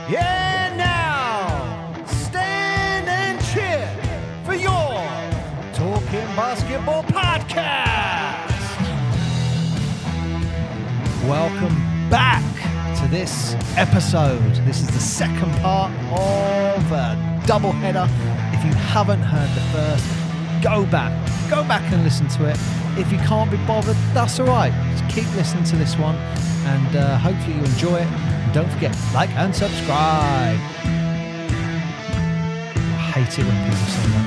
Yeah, now stand and cheer for your Talking Basketball podcast. Welcome back to this episode. This is the second part of a double header. If you haven't heard the first, go back and listen to it. If you can't be bothered, that's all right. Just keep listening to this one, and hopefully you enjoy it. And don't forget, like and subscribe. I hate it when people say that.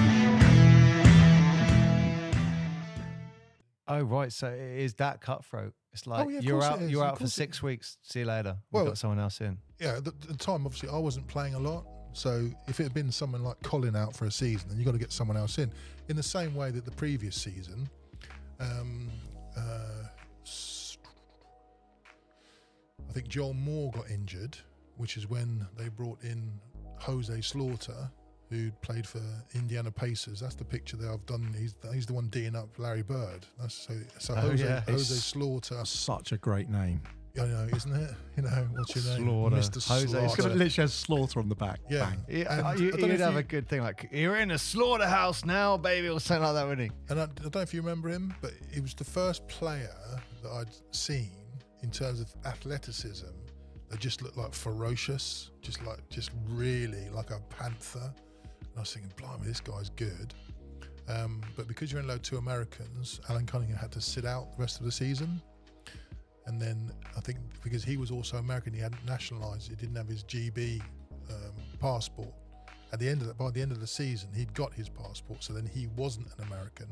Oh, right. So it is that cutthroat. It's like you're out for 6 weeks. See you later. We've got someone else in. Yeah, at the time, obviously, I wasn't playing a lot. So if it had been someone like Colin out for a season, then you've got to get someone else in the same way that the previous season, I think Joel Moore got injured, which is when they brought in Jose Slaughter, who played for Indiana Pacers. That's the picture that I've done. He's the one D'ing up Larry Bird. Jose Slaughter. Such a great name. I know, isn't it? You know, what's your name? Slaughter. Mr. Slaughter. It's going to literally have Slaughter on the back. Yeah. You'd have a good thing like, you're in a slaughterhouse now, baby, or something like that, wouldn't he? And I don't know if you remember him, but he was the first player that I'd seen in terms of athleticism that just looked like ferocious, just really like a panther. And I was thinking, blimey, this guy's good. But because you're in low 2 Americans, Alan Cunningham had to sit out the rest of the season. And then I think because he was also American, he hadn't nationalised. He didn't have his GB passport. By the end of the season, he'd got his passport, so then he wasn't an American.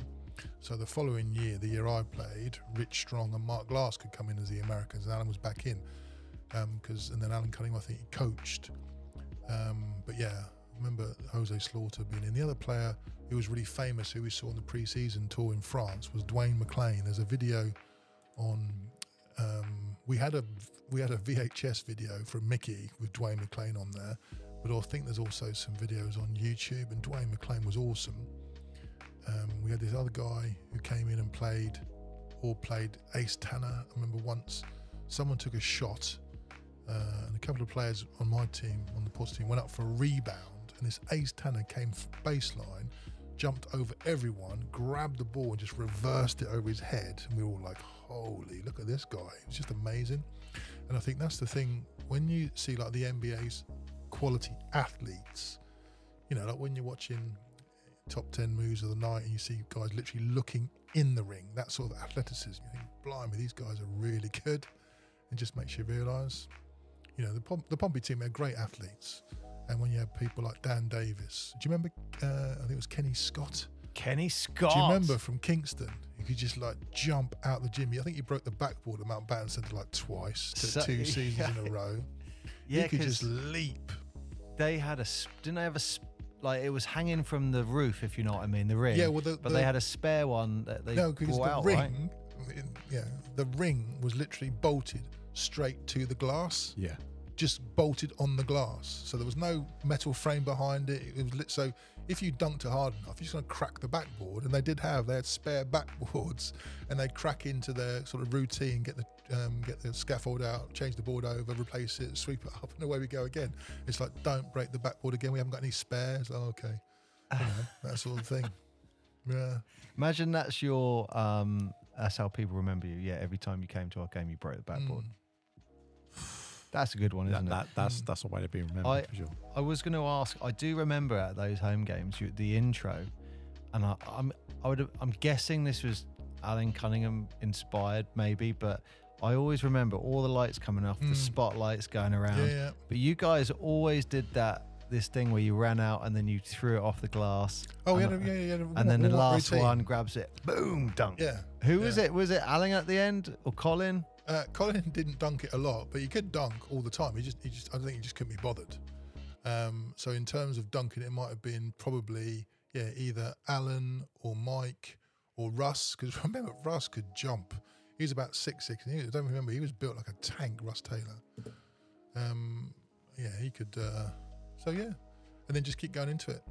So the following year, the year I played, Rich Strong and Mark Glass could come in as the Americans, and Alan was back in. And then Alan Cunningham, I think he coached. But yeah, I remember Jose Slaughter being in. The other player who was really famous, who we saw on the pre-season tour in France, was Dwayne McClain. There's a video on. We had a VHS video from Mickey with Dwayne McClain on there, but I think there's also some videos on YouTube, and Dwayne McClain was awesome. We had this other guy who came in and played Ace Tanner. I remember once someone took a shot, and a couple of players on my team, on the Portsmouth team, went up for a rebound, and this Ace Tanner came baseline, jumped over everyone, grabbed the ball and just reversed it over his head, and we were all like, holy, look at this guy. It's just amazing. And I think that's the thing, when you see like the NBA's quality athletes, you know, like when you're watching top 10 moves of the night and you see guys literally looking in the ring, that sort of athleticism, you think, blimey, these guys are really good. It just makes you realise, you know, the Pompey team are great athletes. And when you have people like Dan Davis, do you remember, I think it was Kenny Scott? Kenny Scott. Do you remember from Kingston? You could just like jump out the gym. I think he broke the backboard at Mount Batten Centre like twice, 2 seasons in a row. Yeah, he could just leap. They had didn't they have like it was hanging from the roof, if you know what I mean, the ring. Yeah, well, but they had a spare one that they brought out, right? Yeah, the ring was literally bolted straight to the glass. Yeah. Just bolted on the glass, so there was no metal frame behind it. It was lit, so if you dunked it hard enough, you're just going to crack the backboard. And they had spare backboards, and they'd crack into their sort of routine, get the scaffold out, change the board over, replace it, sweep it up, and away we go again. It's like, don't break the backboard again. We haven't got any spares. Oh, okay, you know, that sort of thing. Yeah. Imagine that's your that's how people remember you. Yeah, every time you came to our game, you broke the backboard. That's a good one, isn't it? That's a way to be remembered, for sure. I was going to ask, I do remember at those home games, the intro, and I'm guessing this was Alan Cunningham inspired, maybe, but I always remember all the lights coming off, the spotlights going around. Yeah. But you guys always did this thing where you ran out and then you threw it off the glass. Oh, and then the last one grabs it, boom, dunk. Yeah. Who was it? Was it Alan at the end or Colin? Colin didn't dunk it a lot, but he could dunk all the time. I don't think he just couldn't be bothered. So in terms of dunking, it might have been probably, either Alan or Mike or Russ, because remember, Russ could jump. He was about 6'6", and I don't remember, he was built like a tank, Russ Taylor. He could, and then just keep going into it.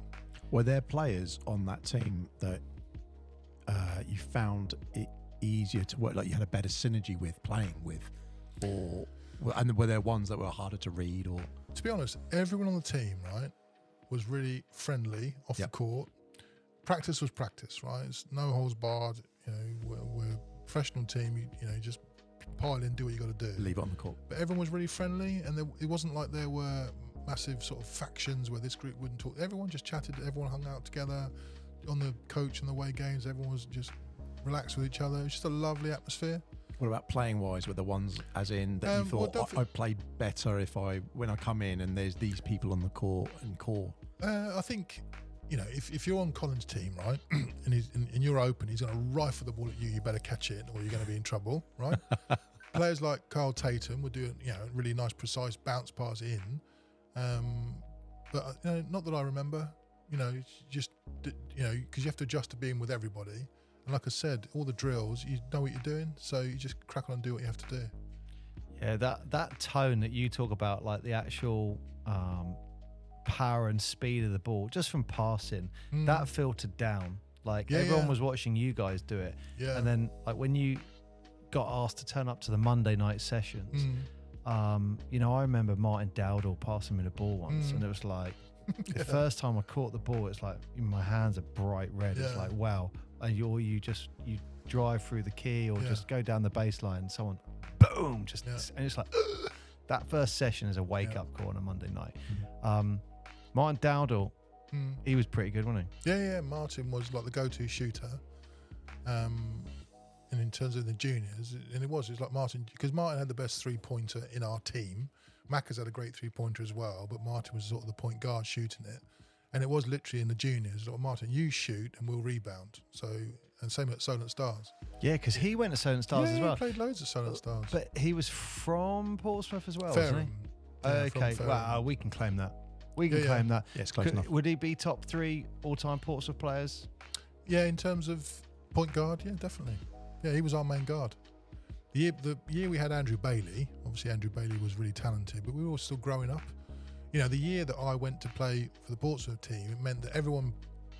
Were there players on that team that you found it easier to work, like you had a better synergy with playing with, or And were there ones that were harder to read or? To be honest, everyone on the team, right, was really friendly off the court. Practice was practice, right? It's no holds barred. You know, we're a professional team. You know, just pile in, do what you got to do. Leave it on the court. But everyone was really friendly, and it wasn't like there were massive sort of factions where this group wouldn't talk. Everyone just chatted. Everyone hung out together on the coach and the away games. Everyone was just relaxed with each other. It was just a lovely atmosphere. What about playing wise? Were the ones as in that you thought I played better when I come in and there's these people on the court and core? I think, you know, if you're on Colin's team, right, and you're open, he's going to rifle the ball at you. You better catch it, or you're going to be in trouble, right? Players like Carl Tatum would do, you know, really nice, precise bounce pass in. But you know, not that I remember. You know, just you know, because you have to adjust to being with everybody. And like I said, all the drills, you know what you're doing, so you just crack on and do what you have to do. Yeah, that tone that you talk about, like the actual power and speed of the ball, just from passing, that filtered down. Like everyone was watching you guys do it. Yeah. And then like when you got asked to turn up to the Monday night sessions, you know, I remember Martin Dowdall passing me the ball once, and it was like the first time I caught the ball, it's like my hands are bright red. It's like, wow. And you drive through the key or just go down the baseline and someone boom and it's like that first session is a wake-up call on a Monday night. Martin Dowdall, he was pretty good, wasn't he? Yeah, Martin was like the go-to shooter. And in terms of the juniors, and it was like Martin, because Martin had the best three-pointer in our team. Macca's had a great three-pointer as well, but Martin was sort of the point guard shooting it. And it was literally in the juniors, like, Martin, you shoot and we'll rebound. So, and same at Solent Stars. Yeah, because he went to Solent Stars as well. He played loads at Solent Stars. But he was from Portsmouth as well, Fareham. wasn't he? Okay, well, we can claim that. We can claim that. Yeah, it's close enough. Would he be top 3 all-time Portsmouth players? Yeah, in terms of point guard, yeah, definitely. Yeah, he was our main guard. The year we had Andrew Bailey, obviously Andrew Bailey was really talented, but we were all still growing up. You know, the year that I went to play for the Portsmouth team, it meant that everyone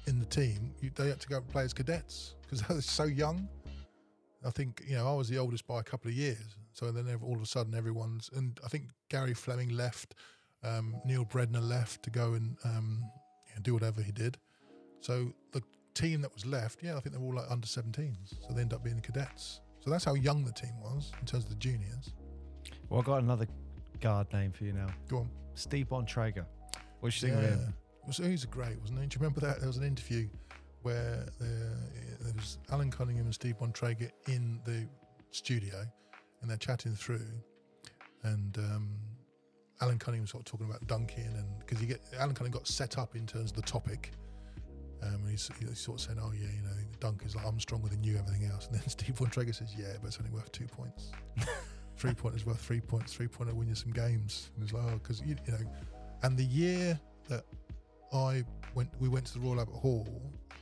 in the team, they had to go and play as cadets because they were so young. I think, you know, I was the oldest by a couple of years. So then all of a sudden everyone's, and I think Gary Fleming left, Neil Bredner left to go and do whatever he did. So the team that was left, I think they were all like under 17s. So they end up being the cadets. So that's how young the team was in terms of the juniors. Well, I've got another guard name for you now. Go on. Steve Bontrager. What do you think of him? He was great, wasn't he? Do you remember that? There was an interview where there was Alan Cunningham and Steve Bontrager in the studio, and they're chatting through, and Alan Cunningham sort of talking about dunking, and because Alan Cunningham got set up in terms of the topic, and he's sort of saying, "Oh yeah, you know, dunk is like I'm stronger than you, everything else," and then Steve Bontrager says, "Yeah, but it's only worth 2 points." 3-pointer is worth 3 points. 3-pointer win you some games. And it's like, oh, because you know, and the year that we went to the Royal Albert Hall,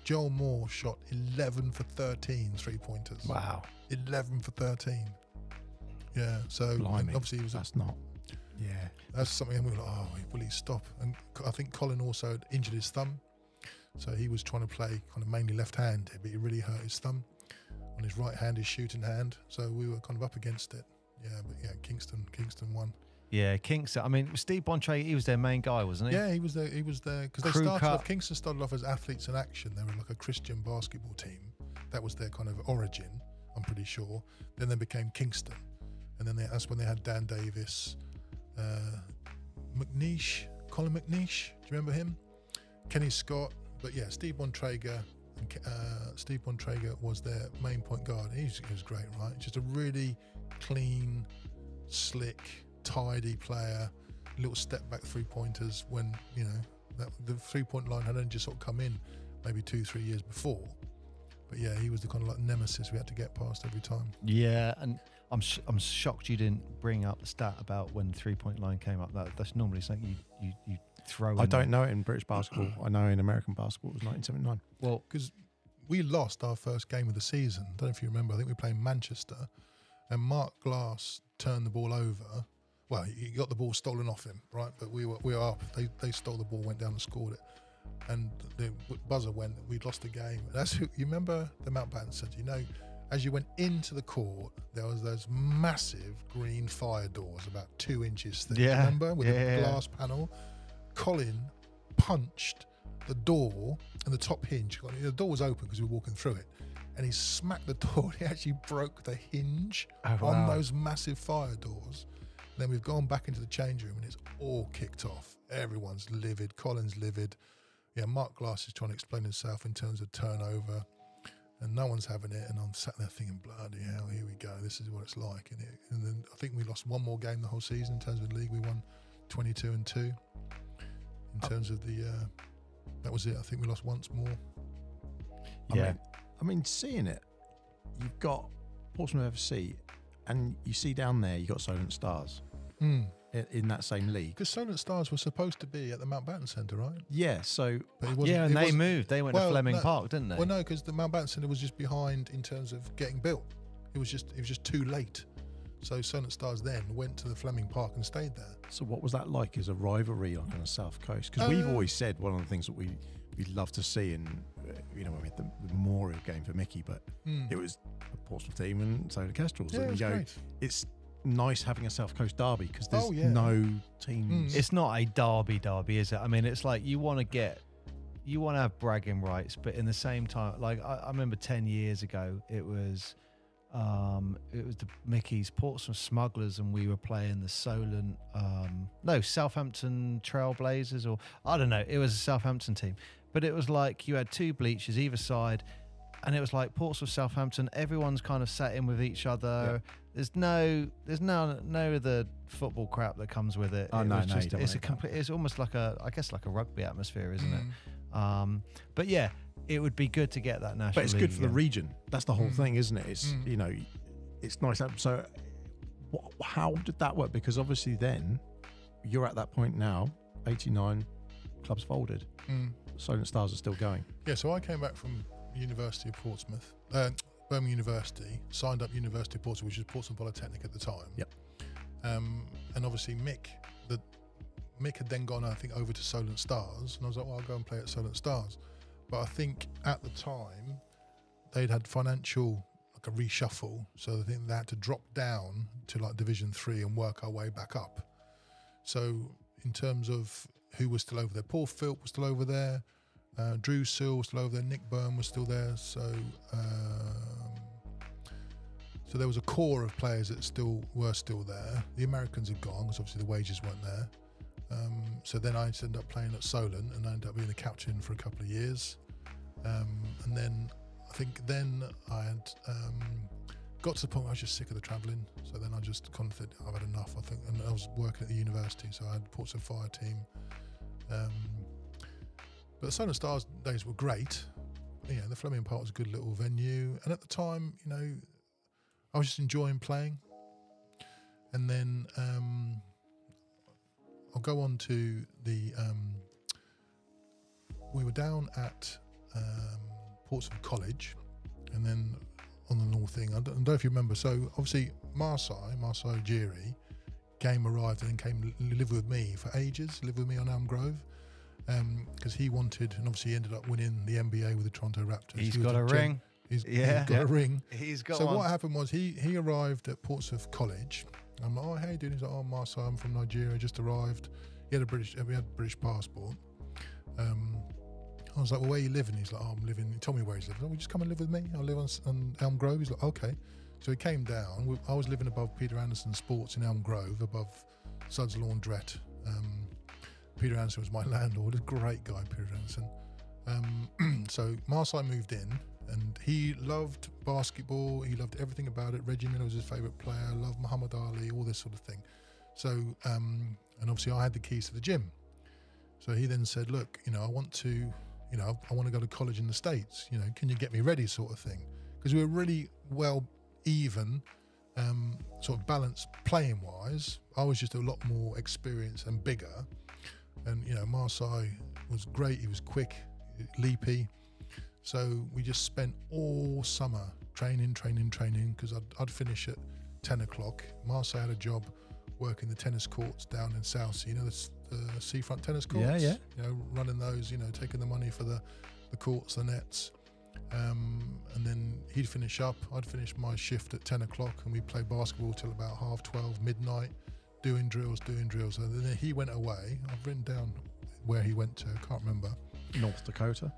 Joel Moore shot 11 for 13 3-pointers. Wow, 11 for 13. Yeah, so obviously that's not. Yeah, that's something. And we were like, oh, will he stop? And I think Colin also had injured his thumb, so he was trying to play kind of mainly left-handed, but he really hurt his thumb on his right hand, his shooting hand. So we were kind of up against it. Yeah, but yeah, Kingston won. Yeah, Kingston. I mean, Steve Bontrager, he was their main guy, wasn't he? Yeah, he was there because Kingston started off as Athletes in Action. They were like a Christian basketball team. That was their kind of origin, I'm pretty sure. Then they became Kingston, and then that's when they had Dan Davis, Colin McNeish. Do you remember him? Kenny Scott. But yeah, Steve Bontrager. Steve Bontrager was their main point guard. He was great, right? Just a really clean, slick, tidy player. Little step back 3-pointers when, you know, the 3-point line had only just sort of come in maybe 2-3 years before. But yeah, he was the kind of like nemesis we had to get past every time. Yeah, and I'm shocked you didn't bring up the stat about when the 3-point line came up. That's normally something you throw. I don't know it in British basketball. I know in American basketball it was 1979. Well, because we lost our first game of the season. I don't know if you remember. I think we were playing Manchester, and Mark Glass turned the ball over. Well, he got the ball stolen off him, right? But we were up. They stole the ball, went down and scored it. And the buzzer went, we'd lost the game. That's who, you remember the Mountbatten said, you know, as you went into the court, there was those massive green fire doors, about 2 inches thick. Yeah. Remember, with the glass panel. Colin punched the door and the top hinge. The door was open because we were walking through it, and he smacked the door. He actually broke the hinge on those massive fire doors. Then we've gone back into the change room, and it's all kicked off. Everyone's livid. Colin's livid. Yeah, Mark Glass is trying to explain himself in terms of turnover, and no one's having it. And I'm sat there thinking, bloody hell, here we go. This is what it's like. And then I think we lost one more game the whole season in terms of the league. We won 22-2. In terms of the, that was it. I think we lost once more. I mean, seeing it, you've got Portsmouth FC, and you see down there, you've got Solent Stars in that same league. Because Solent Stars were supposed to be at the Mountbatten Centre, right? Yeah, so... and they moved. They went to Fleming Park, didn't they? Well, no, because the Mountbatten Centre was just behind in terms of getting built. It was just too late. So Solent Stars then went to the Fleming Park and stayed there. So what was that like as a rivalry like on the South Coast? Because we've always said one of the things that we'd love to see, and we had the memorial game for Mickey, but it was a Portsmouth team and Solent Kestrels. Yeah, and great. It's nice having a South Coast derby because there's no teams. It's not a derby, is it? I mean, it's like you want to have bragging rights, but in the same time, like I remember 10 years ago, it was the Mickey's Portsmouth Smugglers, and we were playing the Solent, Southampton Trailblazers, or I don't know, it was a Southampton team. But it was like you had 2 bleachers either side, and it was like Portsmouth, Southampton, everyone's kind of sat in with each other. Yeah. There's no of the football crap that comes with it. It's almost like a rugby atmosphere, isn't it? But yeah, it would be good to get that national. But it's good for the region. That's the whole thing, isn't it? It's it's nice. So how did that work? Because obviously then you're at that point now. 89 clubs folded. Solent Stars are still going. Yeah. So I came back from University of Portsmouth, Birmingham University, signed up University of Portsmouth, which was Portsmouth Polytechnic at the time. Yep. And obviously Mick had then gone, I think, over to Solent Stars, and I was like, well, I'll go and play at Solent Stars. But I think at the time they'd had financial, like a reshuffle, so I think they had to drop down to like Division 3 and work our way back up. So in terms of who was still over there, Paul Philp was still over there, Drew Searle was still over there, Nick Byrne was still there. So there was a core of players that were still there. The Americans had gone because obviously the wages weren't there. So then I ended up playing at Solent, and I ended up being the captain for a couple of years. And then I think I had got to the point where I was just sick of the travelling. So then I just kind of thought, I've had enough, I think. And I was working at the university, so I had Portsmouth Fire team. But the Solent Stars days were great. Yeah, the Fleming Park was a good little venue. And at the time, I was just enjoying playing. And then I'll go on to the... we were down at Portsmouth College, and then on the north thing, I don't know if you remember, so obviously Marseille Ujiri arrived and then came live with me for ages, live with me on Elm Grove, because he wanted, and obviously he ended up winning the NBA with the Toronto Raptors. He's got a ring. He's got a ring. He's got one. So one. what happened was he arrived at Portsmouth College. I'm like, oh, how you doing? He's like, oh, Marseille, I'm from Nigeria, just arrived. We had a British passport. I was like, well, where are you living? He's like, oh, I'm living. He told me where he's living. Well, just come and live with me. I live on Elm Grove. He's like, okay. So he came down. I was living above Peter Anderson Sports in Elm Grove, above Suds Laundrette. Peter Anderson was my landlord. A great guy, Peter Anderson. So Marseille moved in, and he loved basketball. He loved everything about it. Reggie Miller was his favourite player. Loved Muhammad Ali, all this sort of thing. So, and obviously I had the keys to the gym. So he then said, look, I want to... I want to go to college in the States, can you get me ready, sort of thing? Because we were really well even, sort of balanced playing wise. I was just a lot more experienced and bigger. And, Marseille was great. He was quick, leapy. So we just spent all summer training, because I'd finish at 10 o'clock. Marseille had a job working the tennis courts down in Southsea, the seafront tennis courts. Yeah. Running those, taking the money for the courts, the nets. And then he'd finish up. I'd finish my shift at 10 o'clock, and we'd play basketball till about 12:30, midnight, doing drills. And then he went away. I've written down where he went to. I can't remember. North Dakota.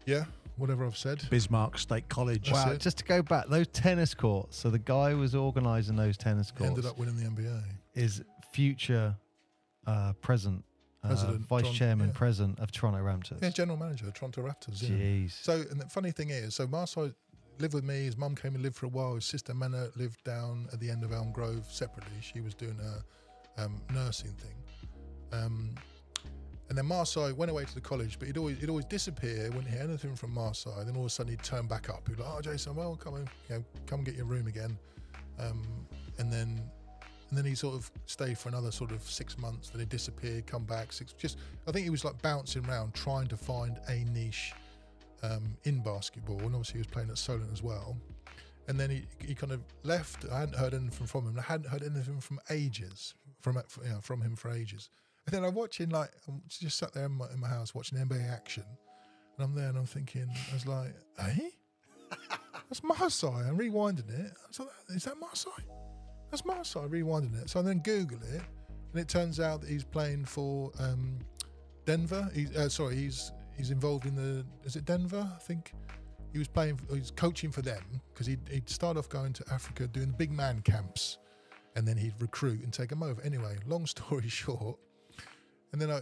Yeah, whatever I've said. Bismarck State College. That's Wow, it. just to go back, those tennis courts. So the guy who was organising those tennis courts Ended up winning the NBA. is future president, President, vice chairman, yeah. president of Toronto Raptors. Yeah, general manager, Toronto Raptors. Yeah. Jeez. So, and the funny thing is, so Marseille lived with me. His mum came and lived for a while. His sister Mena lived down at the end of Elm Grove separately. She was doing a nursing thing. And then Marseille went away to the college, but he'd always disappear. Wouldn't hear anything from Marseille. Then all of a sudden he'd turn back up. He'd be like, "Oh, Jason, well, come and get your room again." And then he sort of stayed for another sort of 6 months. Then he disappeared, come back. I think he was like bouncing around trying to find a niche in basketball. And obviously he was playing at Solent as well. And then he kind of left. I hadn't heard anything from him. I hadn't heard anything from him for ages. And then I'm watching, I'm just sat there in my house watching NBA action. And I'm there and I'm thinking, I was like, hey? That's Marseille. I'm rewinding it. I was like, is that Marseille? That's Marseille, rewinding it. So I then Google it, and it turns out that he's playing for Denver. He's involved in is it Denver? I think he's coaching for them, because he'd start off going to Africa doing big man camps, and then he'd recruit and take them over. Anyway, long story short, and then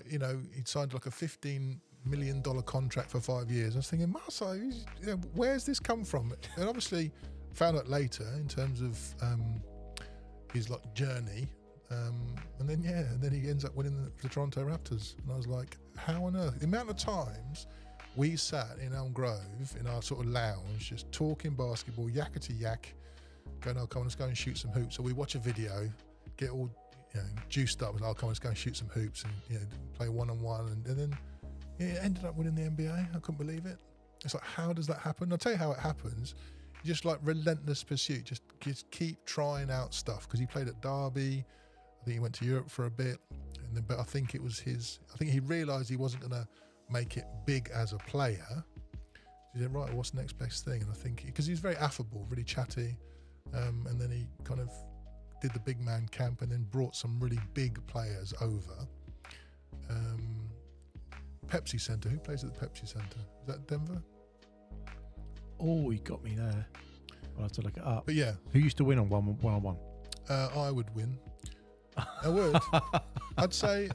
he'd signed like a $15 million contract for 5 years. I was thinking, Marseille, where's this come from? And obviously found out later in terms of his journey, and then he ends up winning the Toronto Raptors. And I was like, how on earth? The amount of times we sat in Elm Grove in our sort of lounge just talking basketball, yakety yak, going, "Oh, come on, let's go and shoot some hoops." So we watch a video, get all juiced up, and "Oh, come on, let's go and shoot some hoops," and play one-on-one, and then it ended up winning the NBA. I couldn't believe it. It's like, how does that happen? I'll tell you how it happens. Just like relentless pursuit, just keep trying out stuff. Because he played at Derby, I think he went to Europe for a bit, but I think he realised he wasn't going to make it big as a player. He said, right, what's the next best thing? And I think, because he was very affable, really chatty, and then he kind of did the big man camp, and then brought some really big players over. Pepsi Center, who plays at the Pepsi Center? Is that Denver? Oh, you got me there. I'll have to look it up. But yeah. Who used to win on one-on-one? I would win. I would. I'd say.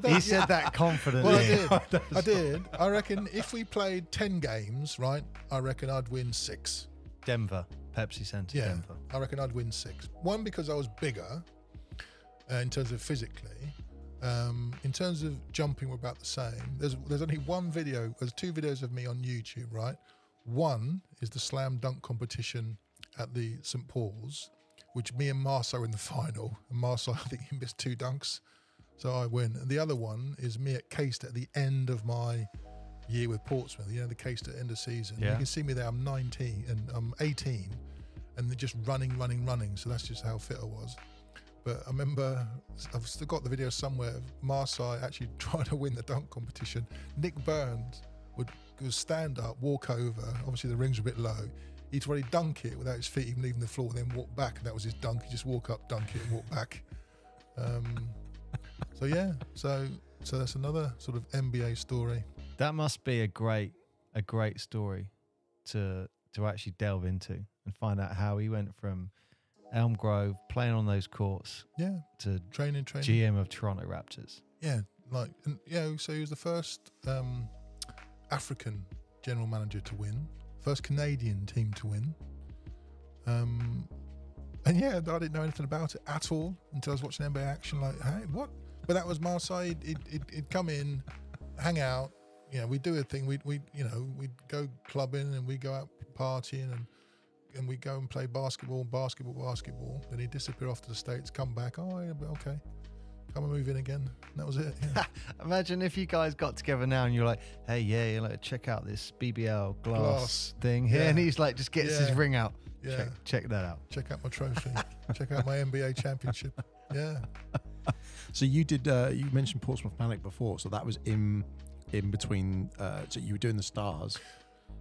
He said that confidently. Well, I did. I reckon if we played 10 games, right, I reckon I'd win 6. Denver, Pepsi Center, Yeah, Denver. I reckon I'd win 6. One, because I was bigger in terms of physically. In terms of jumping, we're about the same. There's only one video. There's 2 videos of me on YouTube, right? One is the slam dunk competition at the St. Paul's, which me and Marceau in the final. And Marceau, I think he missed 2 dunks, so I win. And the other one is me at Caister at the end of my year with Portsmouth. The Caister end of season. Yeah. You can see me there. I'm 19 and I'm 18, and they're just running. So that's just how fit I was. But I remember, I've still got the video somewhere of Marseille actually trying to win the dunk competition. Nick Burns would stand up, walk over. Obviously the rings were a bit low. He'd already dunk it without his feet even leaving the floor, then walk back, and that was his dunk. He'd just walk up, dunk it, and walk back. So that's another sort of NBA story. That must be a great story to actually delve into and find out how he went from Elm Grove playing on those courts, to training GM of Toronto Raptors. So he was the first African general manager to win, first Canadian team to win. I didn't know anything about it at all until I was watching NBA action. Like, hey, what? But that was Marseille. He'd come in, hang out. We'd do a thing. We'd go clubbing, and we'd go out partying, and we'd go and play basketball. Then he'd disappear off to the States, come back. Oh, yeah, okay. Come and move in again. And that was it. Yeah. Imagine if you guys got together now and you're like, hey, check out this BBL glass thing here. Yeah. And he's like, just gets his ring out. Yeah. Check that out. Check out my trophy. Check out my NBA championship. Yeah. So you did, you mentioned Portsmouth Panic before. So that was in between, so you were doing the Stars.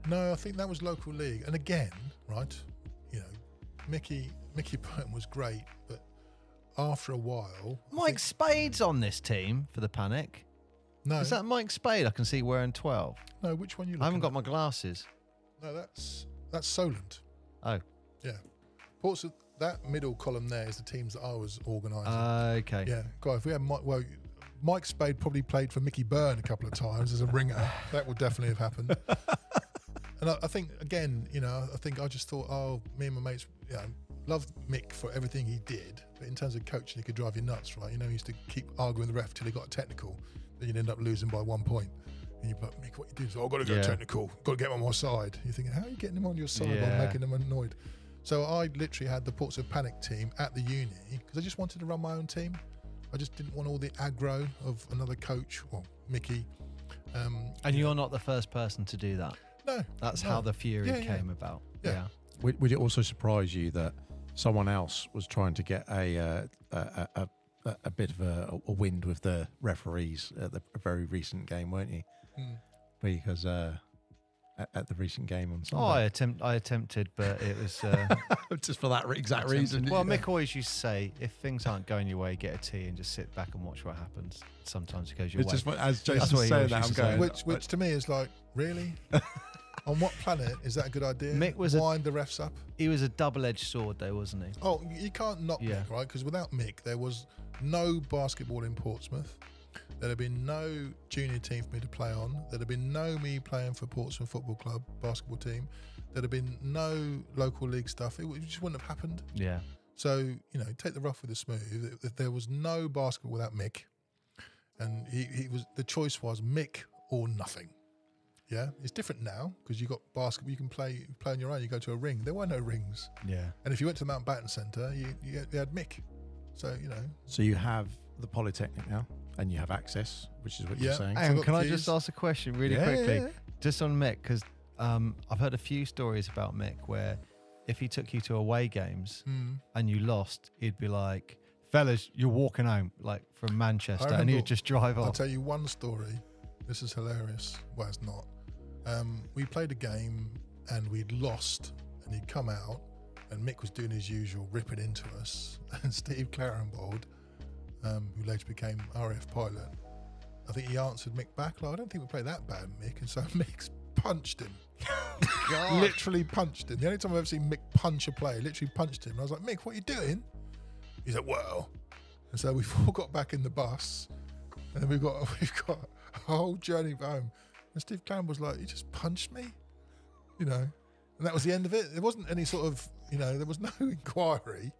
No, I think that was local league. And again, right, you know, Mickey Burton was great, but after a while... Mike Spade's on this team for the Panic. No. Is that Mike Spade I can see wearing 12? No, which one you looking I haven't got at? my glasses. No, that's Solent. Oh. Yeah. Portsmouth, that middle column there is the teams that I was organising. Okay. Yeah. God, if we had Mike Spade probably played for Mickey Byrne a couple of times as a ringer. That would definitely have happened. And I think, again, you know, I just thought, me and my mates, loved Mick for everything he did. But in terms of coaching, he could drive you nuts, right? You know, he used to keep arguing with the ref till he got a technical. Then you'd end up losing by 1 point. And you'd be like, Mick, what you do is, I've got to go technical. Got to get him on my side. You're thinking, how are you getting him on your side while making him annoyed? So I literally had the Portsmouth Panic team at the uni because I just wanted to run my own team. I just didn't want all the aggro of another coach, or Mickey. And you're not the first person to do that. No. That's how the Fury came about. Yeah. Would it also surprise you that someone else was trying to get a bit of a wind with the referees at the very recent game, weren't you? Because at the recent game on Sunday. I attempted, but it was just for that exact reason. Well, Mick always used to say, if things aren't going your way, get a tea and just sit back and watch what happens. Sometimes it goes your way. Just as Jason's saying that, I'm going. Which to me is like, really? On what planet is that a good idea? Mick was wind the refs up. He was a double-edged sword, though, wasn't he? Oh, you can't knock Mick, right? Because without Mick, there was no basketball in Portsmouth. There'd have been no junior team for me to play on. There'd have been no me playing for Portsmouth Football Club basketball team. There'd have been no local league stuff. It just wouldn't have happened. Yeah. So, you know, take the rough with the smooth. If there was no basketball without Mick, and the choice was Mick or nothing. Yeah, it's different now because you got basketball. You can play on your own. You go to a ring. There were no rings. Yeah. And if you went to the Mountbatten Centre, you had Mick. So you know. So you have the Polytechnic now, and you have access, which is what you're saying. And can I just ask a question really quickly, just on Mick? Because I've heard a few stories about Mick where if he took you to away games and you lost, he'd be like, "Fellas, you're walking home," like from Manchester, and he'd just drive off. I'll tell you one story. This is hilarious. Well, it's not. We played a game and we'd lost, and he'd come out, and Mick was doing his usual, ripping into us. And Steve Clarenbold, who later became RAF pilot, I think he answered Mick back, like, I don't think we played that bad, Mick. And so Mick punched him. Literally punched him. The only time I've ever seen Mick punch a player, literally punched him. And I was like, Mick, what are you doing? He's like, well. And so we've all got back in the bus, and then we've got a whole journey home. And Steve Clam was like, "You just punched me," you know, and that was the end of it. There wasn't any sort of, you know, there was no inquiry.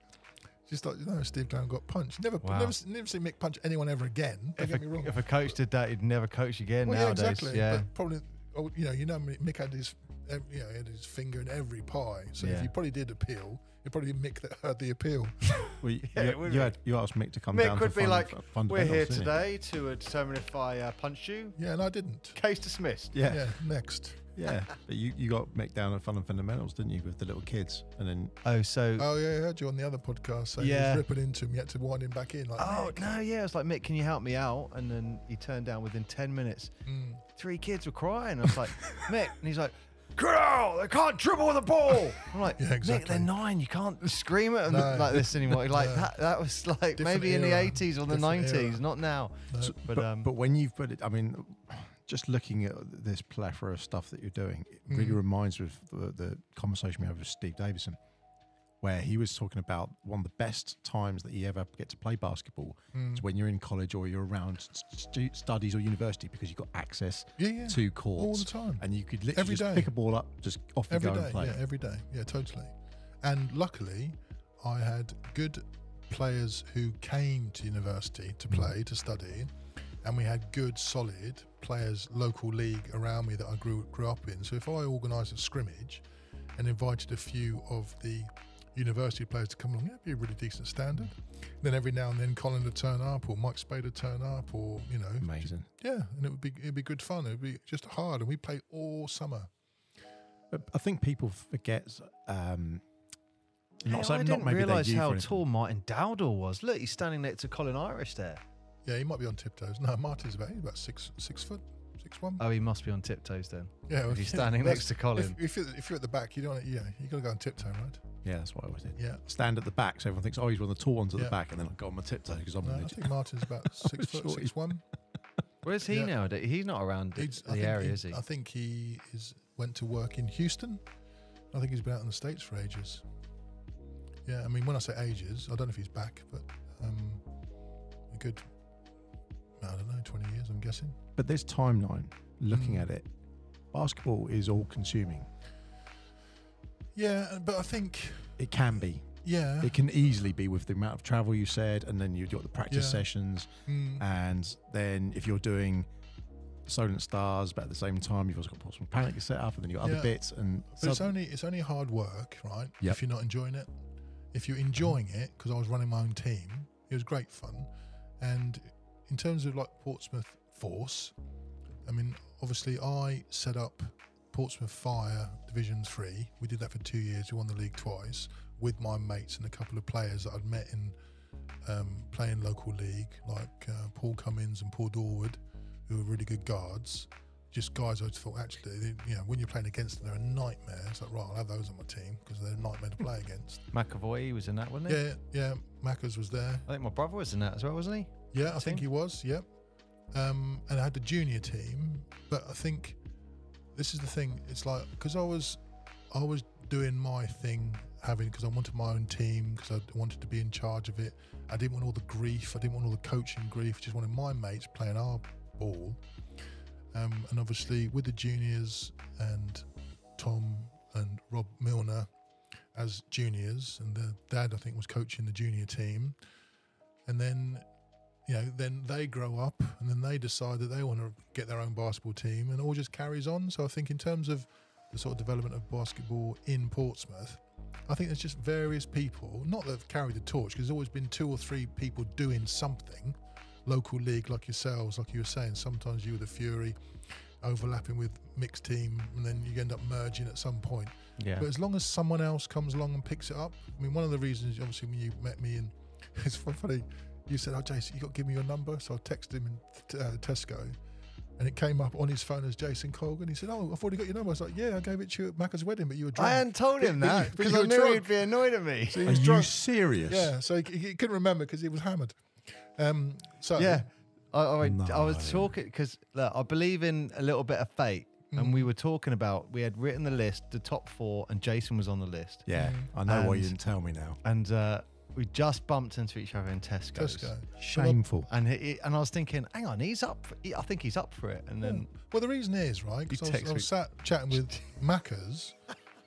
Just like, Steve Clam got punched. Never seen Mick punch anyone ever again. Don't get me wrong. If a coach did that, he'd never coach again nowadays. Yeah, exactly. Yeah. But probably, Mick had his, he had his finger in every pie. So if he probably did appeal, it'd probably be Mick that heard the appeal. Well, you asked Mick to come Mick down. Mick would be like, "We're here didn't today to determine if I punched you." Yeah, and I didn't. Case dismissed. Yeah, next. Yeah, but you got Mick down at Fun and Fundamentals, didn't you, with the little kids? And then I heard you on the other podcast. So you was ripping into him. You had to wind him back in. Like, it was like, "Mick, can you help me out?" And then he turned down within 10 minutes. 3 kids were crying. I was like, "Mick," and he's like, "Get out! They can't dribble with the ball." I'm like, Mick, they're 9. You can't scream at them like this anymore. Like that was like different maybe era. In the 80s or the 90s, era. Not now. No. But when you've put it, I mean, just looking at this plethora of stuff that you're doing, it really reminds me of the conversation we had with Steve Davison, where he was talking about one of the best times that you ever get to play basketball is when you're in college or you're around studies or university, because you've got access to courts all the time, and you could literally just pick a ball up, just off you go and play. Yeah, every day. Yeah, totally. And luckily, I had good players who came to university to play, to study, and we had good, solid players, local league around me that I grew up in. So if I organised a scrimmage and invited a few of the university players to come along, it'd be a really decent standard. Then every now and then Colin would turn up, or Mike Spade would turn up, or amazing. And it'd be good fun. It'd be just hard, and we play all summer. But I think people forget. I didn't realise how tall Martin Dowdall was. Look, he's standing next to Colin Irish there. Yeah, he might be on tiptoes. No, Martin's about 6 foot. 6'1". Oh, he must be on tiptoes then. Yeah, well, If he's standing next to Colin. If you're at the back, you got to go on tiptoe, right? Yeah, that's what I always did. Yeah. Stand at the back, so everyone thinks, oh, he's one of the tall ones at the back, and then I go on my tiptoe because I'm No, an I idiot. think Martin's about 6 foot, 6'1". Where's he nowadays? He's not around the area, is he? I think he went to work in Houston. I think he's been out in the States for ages. Yeah, I mean, when I say ages, I don't know if he's back, but a good, I don't know, 20 years, I'm guessing. But this timeline, looking at it, basketball is all consuming. Yeah, but I think it can be. Yeah. It can easily be with the amount of travel you said, and then you've got the practice sessions, and then if you're doing Solent Stars, but at the same time you've also got Portsmouth Panic set up, and then you've got other bits. And but it's only hard work, right? Yep. If you're not enjoying it. If you're enjoying it, because I was running my own team, it was great fun. And in terms of like Portsmouth Force, I mean, obviously I set up Portsmouth Fire Division 3. We did that for 2 years. We won the league twice with my mates and a couple of players that I'd met in playing local league, like Paul Cummins and Paul Dorwood, who were really good guards. Just guys I just thought, actually, when you're playing against them, they're a nightmare. It's like, right, I'll have those on my team because they're a nightmare to play against. McAvoy was in that, wasn't he? Yeah, Maccas was there. I think my brother was in that as well, wasn't he? Yeah, I think he was, yep. And I had the junior team, but I think this is the thing. It's like, because I was doing my thing, because I wanted my own team, because I wanted to be in charge of it. I didn't want all the grief. I didn't want all the coaching grief. Just wanted my mates playing our ball. And obviously with the juniors and Tom and Rob Milner as juniors, and the dad I think was coaching the junior team, and then then they grow up and then they decide that they want to get their own basketball team, and it all just carries on. So I think in terms of the sort of development of basketball in Portsmouth, I think there's just various people, not that have carried the torch, because there's always been 2 or 3 people doing something. Local league like yourselves, like you were saying, sometimes you were the Fury overlapping with mixed team, and then you end up merging at some point. Yeah. But as long as someone else comes along and picks it up, I mean, one of the reasons, obviously, when you met me, and it's funny, you said, "Oh, Jason, you got to give me your number." So I texted him in Tesco, and it came up on his phone as Jason Colgan. He said, "Oh, I've already got your number." I was like, "Yeah, I gave it to you at Macca's wedding, but you were drunk." I hadn't told him that because I knew he'd be annoyed at me. So he Are was you drunk. serious? Yeah, so he couldn't remember because he was hammered. So yeah, I was talking because I believe in a little bit of fate, and we were talking about, we had written the list, the top 4, and Jason was on the list. Yeah, I know why you didn't tell me now. And we just bumped into each other in Tesco. Shameful. And I was thinking, hang on, he's up. I think he's up for it. And then, well, the reason is right because I was sat chatting with Macca's,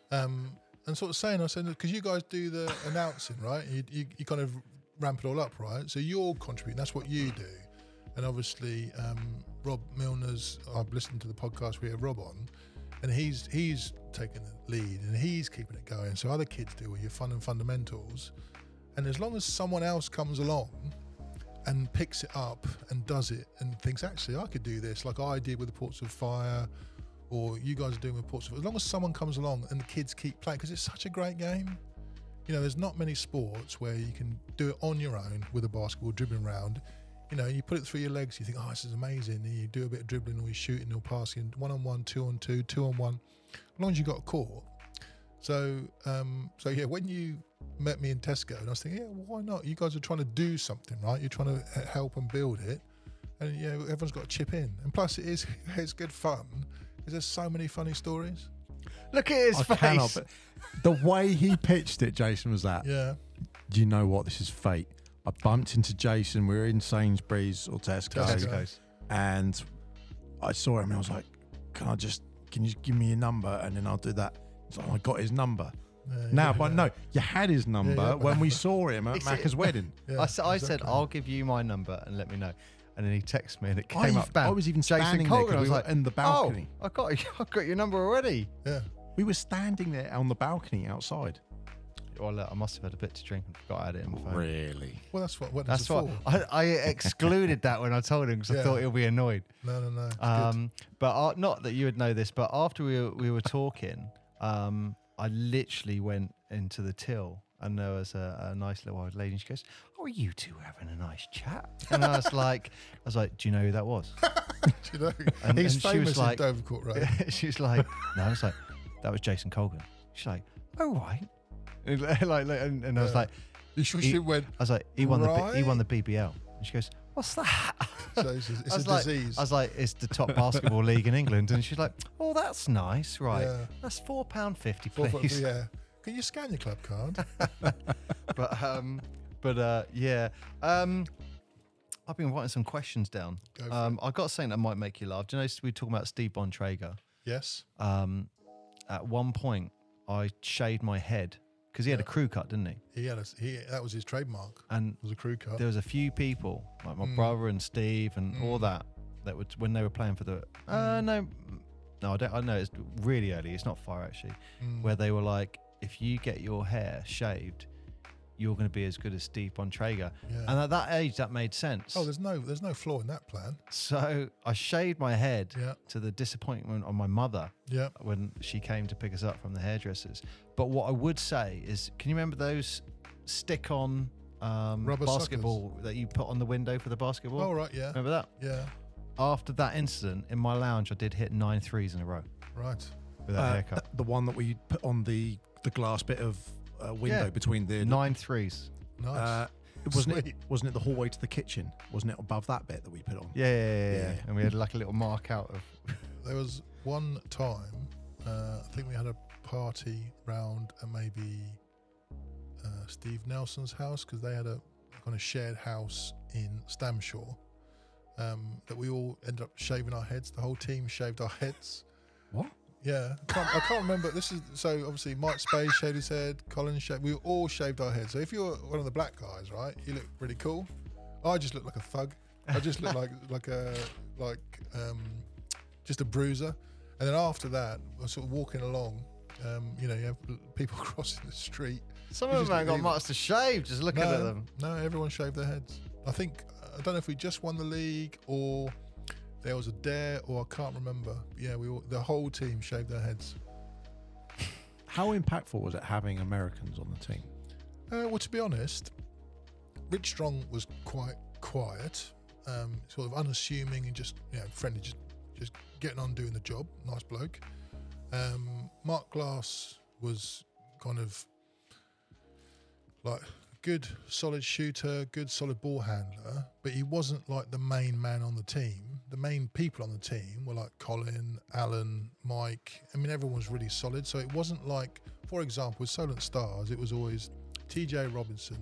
and sort of saying, I said, because you guys do the announcing, right? You kind of ramp it all up, right? So you're contributing. That's what you do. And obviously, Rob Milner's, I've listened to the podcast we have Rob on, and he's taking the lead and he's keeping it going. So other kids do your fun and fundamentals. And as long as someone else comes along and picks it up and does it and thinks, actually, I could do this, like I did with the Portsmouth Fire, or you guys are doing with Portsmouth, as long as someone comes along and the kids keep playing, because it's such a great game. There's not many sports where you can do it on your own with a basketball dribbling around. You put it through your legs, you think, oh, this is amazing. And you do a bit of dribbling, or you're shooting or passing, 1-on-1, 2-on-2, 2-on-1, as long as you got a court. So yeah, when you met me in Tesco, and I was thinking, yeah, well, why not? You guys are trying to do something, right? You're trying to help and build it, and everyone's got to chip in. And plus, it's good fun because there's so many funny stories. look at his face. But the way he pitched it, Jason, was that. Yeah. Do you know what? This is fate. I bumped into Jason. We were in Sainsbury's or Tesco's. And I saw him and I was like, can you give me your number? And then I'll do that. So I got his number. No, you had his number when we saw him at Macca's wedding. Yeah, I said, I'll give you my number and let me know. And then he texted me and it came up. Bam, I was even Jason standing Colgan. there I was because we were in the balcony. Oh, I got your number already. Yeah. We were standing there on the balcony outside. Well, look, I must have had a bit to drink and forgot I had it in my phone. Really? Well, that's what That's what I excluded that when I told him because I thought he'll be annoyed. No. But not that you would know this, but after we were talking, I literally went into the till and there was a nice little old lady and she goes, "Oh, are you two having a nice chat?" And I was like, do you know who that was? You know, And he's she famous was like, in Dovercourt Road. she was like, no, it's like, that was Jason Colgan. She's like, oh, right. And I was like, You sure she went? I was like, he won right? the BBL. And she goes, what's that? So it's I a was like, disease. I was like, it's the top basketball league in England. And she's like, oh, that's nice, right? Yeah. That's £4.50, Four foot- please. yeah. Can you scan your club card? Yeah. I've been writing some questions down. Go for it. I've got something that might make you laugh. Do you know we were talking about Steve Bontrager? Yes. At one point, I shaved my head because he had a crew cut, didn't he? That was his trademark. And Was a crew cut. there was a few people, like my brother and Steve and all that would, when they were playing for the no, I don't. I know it's really early. It's not far actually, where they were like, if you get your hair shaved, you're going to be as good as Steve Bontrager. Yeah. And at that age, that made sense. Oh, there's no flaw in that plan. So I shaved my head Yeah. to the disappointment of my mother Yeah. when she came to pick us up from the hairdressers. But what I would say is, can you remember those stick-on Rubber basketball that you put on the window for the basketball? Oh, right. Yeah. Remember that? Yeah. After that incident, in my lounge, I did hit 9 threes in a row Right. with that haircut. The one that we put on the glass bit of window Yeah. between the 9 threes. Nice. wasn't Sweet. it the hallway to the kitchen? Wasn't it above that bit that we put on? Yeah. And we had like a little mark out of. There was one time, I think we had a party round at maybe Steve Nelson's house, because they had a kind of shared house in Stamshaw, that we all ended up shaving our heads. The whole team shaved our heads. What? Yeah, I can't remember. This is so obviously Mike Spade shaved his head, Colin shaved. We all shaved our heads. So if you're one of the black guys, right, you look really cool. I just look like a thug. I just look just a bruiser. And then after that, I was sort of walking along. You have people crossing the street. Some You of just them ain't look got evil. much to shave just looking at them. No, everyone shaved their heads. I don't know if we just won the league or there was a dare, or I can't remember. Yeah, the whole team shaved their heads. How impactful was it having Americans on the team? Well, to be honest, Rich Strong was quite quiet, sort of unassuming and just friendly, just getting on doing the job. Nice bloke. Mark Glass was kind of like good solid shooter, good solid ball handler, but he wasn't like the main man on the team. The main people on the team were like Colin, Alan, Mike. I mean, everyone was really solid. So it wasn't like, for example, with Solent Stars, it was always TJ Robinson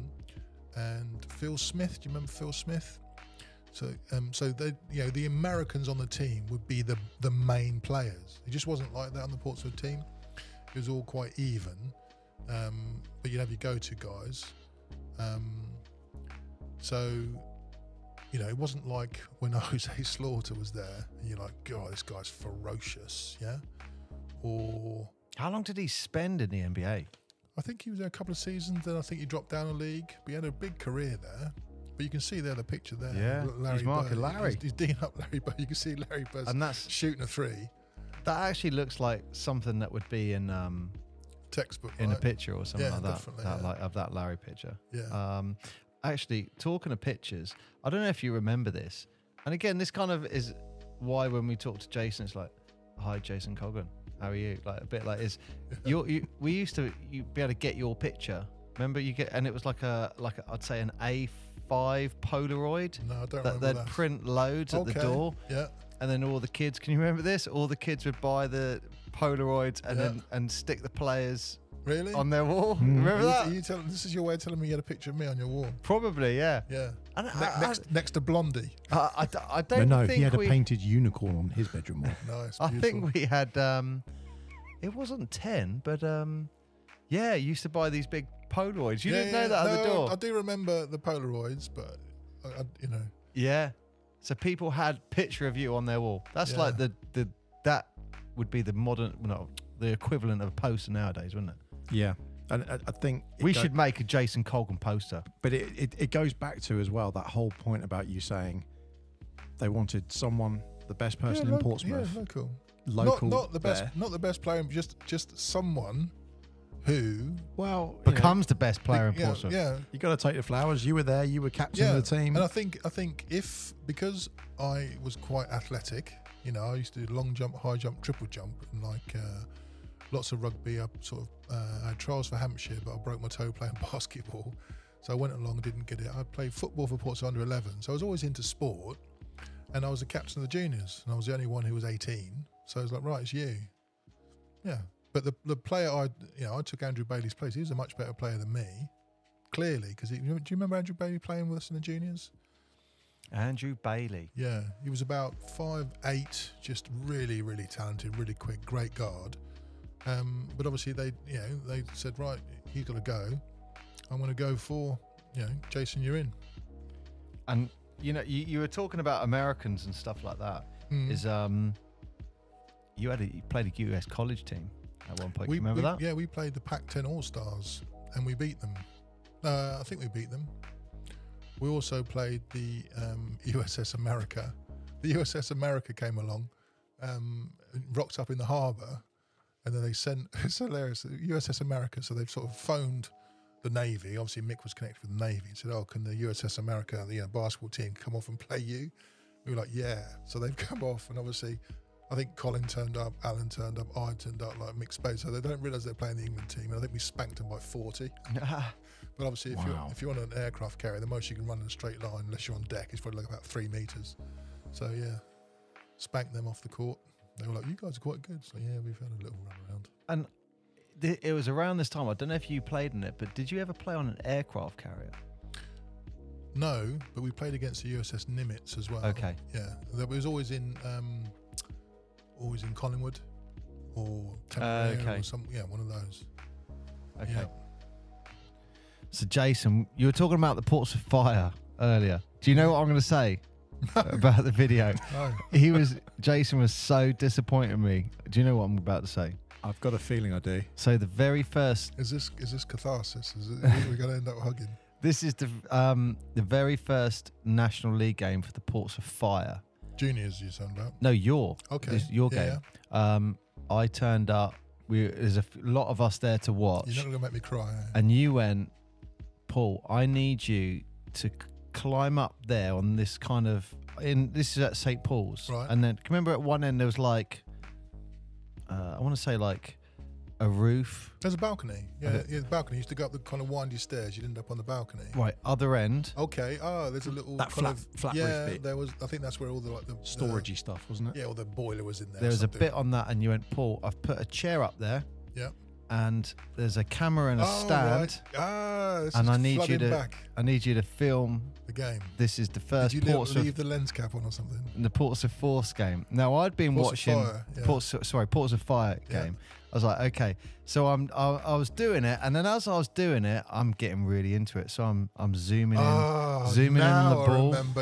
and Phil Smith. Do you remember Phil Smith? So they, the Americans on the team would be the main players. It just wasn't like that on the Portsmouth team. It was all quite even. But you'd have your go-to guys. It wasn't like when Jose Slaughter was there and you're like, God, this guy's ferocious, yeah? Or How long did he spend in the NBA? I think he was there a couple of seasons, then I think he dropped down a league, but he had a big career there. But you can see there the picture there. Yeah, he's marking Bird. Larry. He's D'ing up Larry Bird. You can see Larry Bird And that's shooting a three. that actually looks like something that would be in Textbook, in a right? picture or something Yeah, like that. definitely, That yeah. like of that Larry picture. Yeah. Actually, talking of pictures, I don't know if you remember this. And again, this kind of is why when we talk to Jason, it's like, "Hi, Jason Colgan, how are you?" Like a bit like we used to be able to get your picture. Remember and it was like I'd say an A5 Polaroid No, I don't that remember they'd that. print loads at the door. Yeah. And then all the kids, can you remember this? All the kids would buy the Polaroids and Yeah. then and stick the players Really? on their wall. Remember that? This is your way of telling me you had a picture of me on your wall. Probably, yeah. Yeah. And Next to Blondie. I don't No, think he had a we. painted unicorn on his bedroom wall. Nice. I Beautiful. think we had. It wasn't 10, but yeah, you used to buy these big Polaroids. You didn't know that at the door. I do remember the Polaroids, but Yeah. So people had picture of you on their wall. That's Yeah. like that would be the the equivalent of a poster nowadays, wouldn't it? Yeah, and I think We should make a Jason Colgan poster. But it goes back to as well that whole point about you saying they wanted someone, the best person in Portsmouth, Yeah, local. local. Not the best. there. Not the best player. Just someone who becomes the best player in Portsmouth. Yeah, you got to take the flowers. You were there. You were captain of the team. And I think because I was quite athletic, you know, I used to do long jump, high jump, triple jump, and like lots of rugby. I sort of I had trials for Hampshire, but I broke my toe playing basketball, so I went along and didn't get it. I played football for Portsmouth under 11, so I was always into sport, and I was the captain of the juniors, and I was the only one who was 18. So I was like, right, it's you. Yeah. But the player I took Andrew Bailey's place. He was a much better player than me, clearly. Because do you remember Andrew Bailey playing with us in the juniors? Andrew Bailey. Yeah, he was about 5'8", just really, really talented, really quick, great guard. But obviously they said, right, he's got to go. I'm going to go for, Jason, you're in. And you were talking about Americans and stuff like that. Is you played a US college team at one point. Do you remember that? Yeah, we played the Pac-10 All-Stars and we beat them. I think we beat them. We also played the USS America. The USS America came along, rocked up in the harbour, and then they sent, it's hilarious, the USS America, so they've sort of phoned the Navy. Obviously Mick was connected with the Navy and said, can the USS America, the basketball team, come off and play you? We were like, yeah. So they've come off, and obviously I think Colin turned up, Alan turned up, I turned up, like mixed space. So they don't realise they're playing the England team. And I think we spanked them by 40. But obviously, if you're on an aircraft carrier, the most you can run in a straight line, unless you're on deck, is probably like about 3 meters. So yeah, spanked them off the court. They were like, "You guys are quite good." So yeah, we've had a little run around. And it was around this time. I don't know if you played in it, but did you ever play on an aircraft carrier? No, but we played against the USS Nimitz as well. Okay. Yeah, that was always in Collingwood or Temporary or some, one of those. Okay. Yeah. So Jason, you were talking about the Portsmouth Fire earlier. Do you know what I'm going to say about the video? No. Jason was so disappointed in me. Do you know what I'm about to say? I've got a feeling I do. So the very first... Is this catharsis? We're going to end up hugging? This is the very first National League game for the Portsmouth Fire. Juniors, you sound about? No, your game. Yeah. I turned up. There's a lot of us there to watch. You're not going to make me cry. And you went, Paul, I need you to climb up there on this kind of... This is at St. Paul's. Right. And then, remember at one end there was like... I want to say like a roof. There's a balcony. Yeah, the balcony. You used to go up the kind of windy stairs. You'd end up on the balcony. Right, other end. Okay. There's a little that flat roof bit. There was. I think that's where all the storagey stuff, wasn't it? Yeah, or the boiler was in there. There was a bit on that, and you went, Paul, I've put a chair up there. Yeah. And there's a camera and a stand. Right. And I need you to film the game. This is the first Did you leave the lens cap on or something? The Portsmouth Force game. Now I'd been watching Portsmouth Fire game. I was like, okay. So I was doing it, and then as I was doing it, I'm getting really into it. So I'm zooming in on the ball. I remember,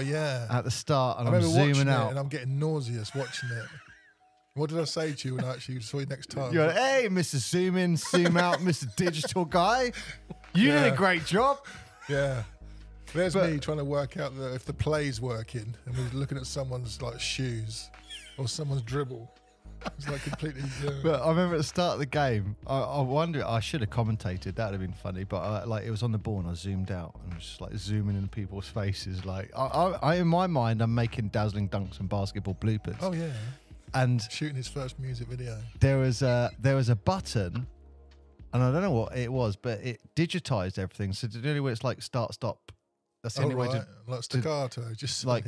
at the start, and I'm zooming out, and I'm getting nauseous watching it. What did I say to you when I actually saw you next time? You're like, hey, Mr. Zoom in, zoom out, Mr. Digital guy. You did a great job. Yeah. There's me trying to work out if the play's working, and we're looking at someone's like shoes or someone's dribble. It's like completely. But I remember at the start of the game, I wonder, I should have commentated. That would have been funny. But it was on the ball, and I zoomed out and was just like zooming in people's faces. Like I in my mind, I'm making dazzling dunks and basketball bloopers. Oh yeah. And shooting his first music video. There was a button, and I don't know what it was, but it digitized everything. So the only way it's like start, stop. That's the only way to like staccato, just like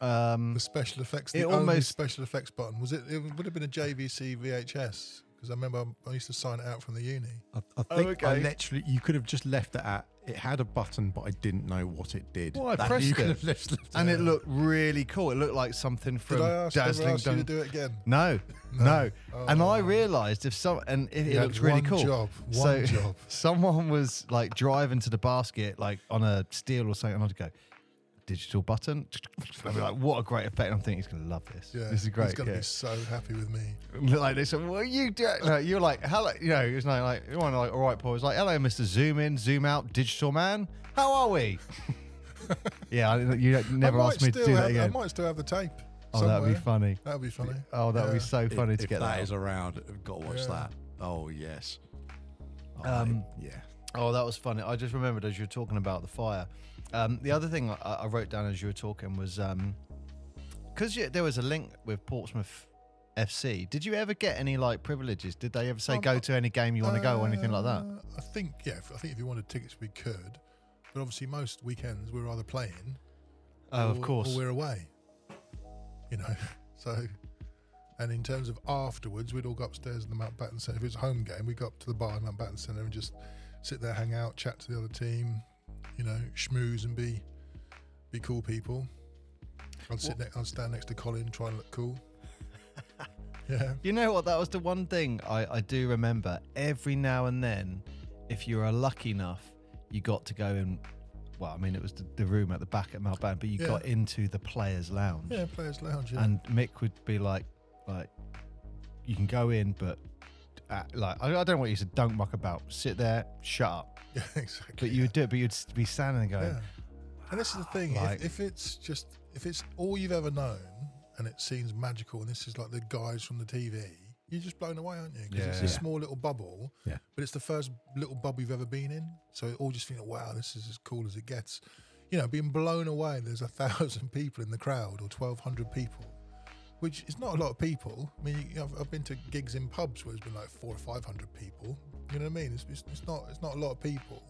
the special effects. The only special effects button was it? It would have been a JVC VHS, because I remember I used to sign it out from the uni. I think I literally, you could have just left it at. It had a button, but I didn't know what it did. Well, I pressed it, and it looked really cool. It looked like something from Dazzling Dunk. Did I ask you to do it again? No. Oh. And I realised it looked really cool. One job. Someone was like driving to the basket, like on a steel or something, and I'd go, digital button. I'd be like, what a great effect. I'm thinking he's going to love this. Yeah, this is great. He's going to be so happy with me. Like they said, what are you doing? No, you're like, hello. It was like, you want like, all right, Paul. It was like, hello, Mr. Zoom in, zoom out, digital man. How are we? Yeah, you never asked me to do that again. I might still have the tape. Oh, that'd be funny. That'd be funny. Oh, that'd be so funny to get that. If that is around, we've got to watch that. Oh, yes. Yeah. Oh, that was funny. I just remembered as you were talking about the fire. The other thing I wrote down as you were talking was because there was a link with Portsmouth FC. Did you ever get any like privileges? Did they ever say go to any game you want to go or anything like that? I think if you wanted tickets, we could. But obviously, most weekends we're either playing, Of course, or we're away. You know, so. And in terms of afterwards, we'd all go upstairs in the Mountbatten Centre. If it was a home game, we'd go up to the bar in Mountbatten Centre and just sit there, hang out, chat to the other team, you know, schmooze and be cool people. I'd stand next to Colin, try and look cool. Yeah. You know what? That was the one thing I do remember. Every now and then, if you were lucky enough, you got to go in. Well, I mean, it was the room at the back at Mountbatten, but you got into the players' lounge. Yeah, players' lounge. Yeah. And Mick would be like, you can go in, but I don't know what you said. Don't muck about. Sit there. Shut up. Yeah, exactly. But you would do it. But you'd be standing there going. Yeah. And this is the thing. If it's all you've ever known, and it seems magical, and this is like the guys from the TV, you're just blown away, aren't you? Because it's a small little bubble. Yeah. But it's the first little bubble you've ever been in. So it all just thinking, wow, this is as cool as it gets. You know, being blown away. There's 1,000 people in the crowd, or 1,200 people. Which is not a lot of people. I mean, I've been to gigs in pubs where there's been like 400 or 500 people. You know what I mean? It's not a lot of people.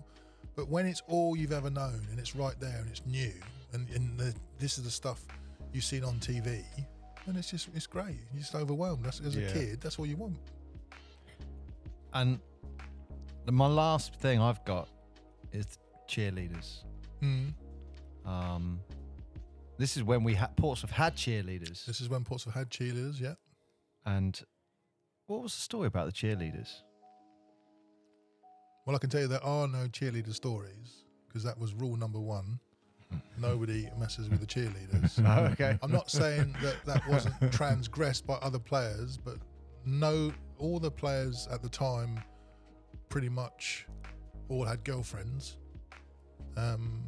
But when it's all you've ever known and it's right there and it's new and this is the stuff you've seen on TV, and it's great. You're just overwhelmed. As a kid, that's all you want. And my last thing I've got is cheerleaders. This is when Portsmouth had cheerleaders. This is when Portsmouth had cheerleaders, yeah. And what was the story about the cheerleaders? Well, I can tell you there are no cheerleader stories, because that was rule number 1. Nobody messes with the cheerleaders. Oh, okay. I'm not saying that wasn't transgressed by other players, but all the players at the time pretty much all had girlfriends. And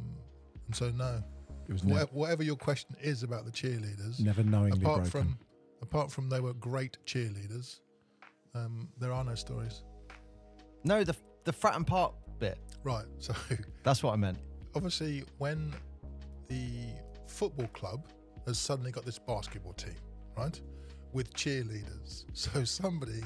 so no. It was whatever your question is about the cheerleaders, never knowingly broken. Apart from they were great cheerleaders, there are no stories. No, the Fratton Park bit. Right, so that's what I meant. Obviously, when the football club has suddenly got this basketball team, right, with cheerleaders, so somebody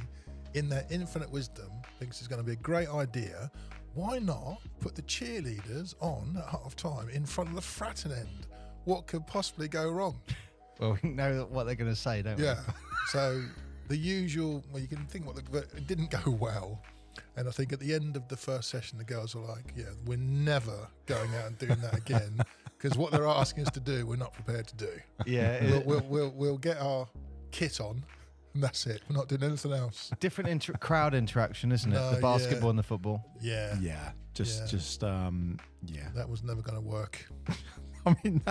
in their infinite wisdom thinks it's going to be a great idea. Why not put the cheerleaders on at half time in front of the Fratton end? What could possibly go wrong? Well, we know what they're going to say, don't we? Yeah. So the usual, well, you can think it didn't go well. And I think at the end of the first session, the girls were like, yeah, we're never going out and doing that again, because what they're asking us to do, we're not prepared to do. Yeah. We'll get our kit on. And that's it. We're not doing anything else. Different crowd interaction, isn't it? The basketball and the football. Yeah. Yeah. Just That was never going to work. I mean,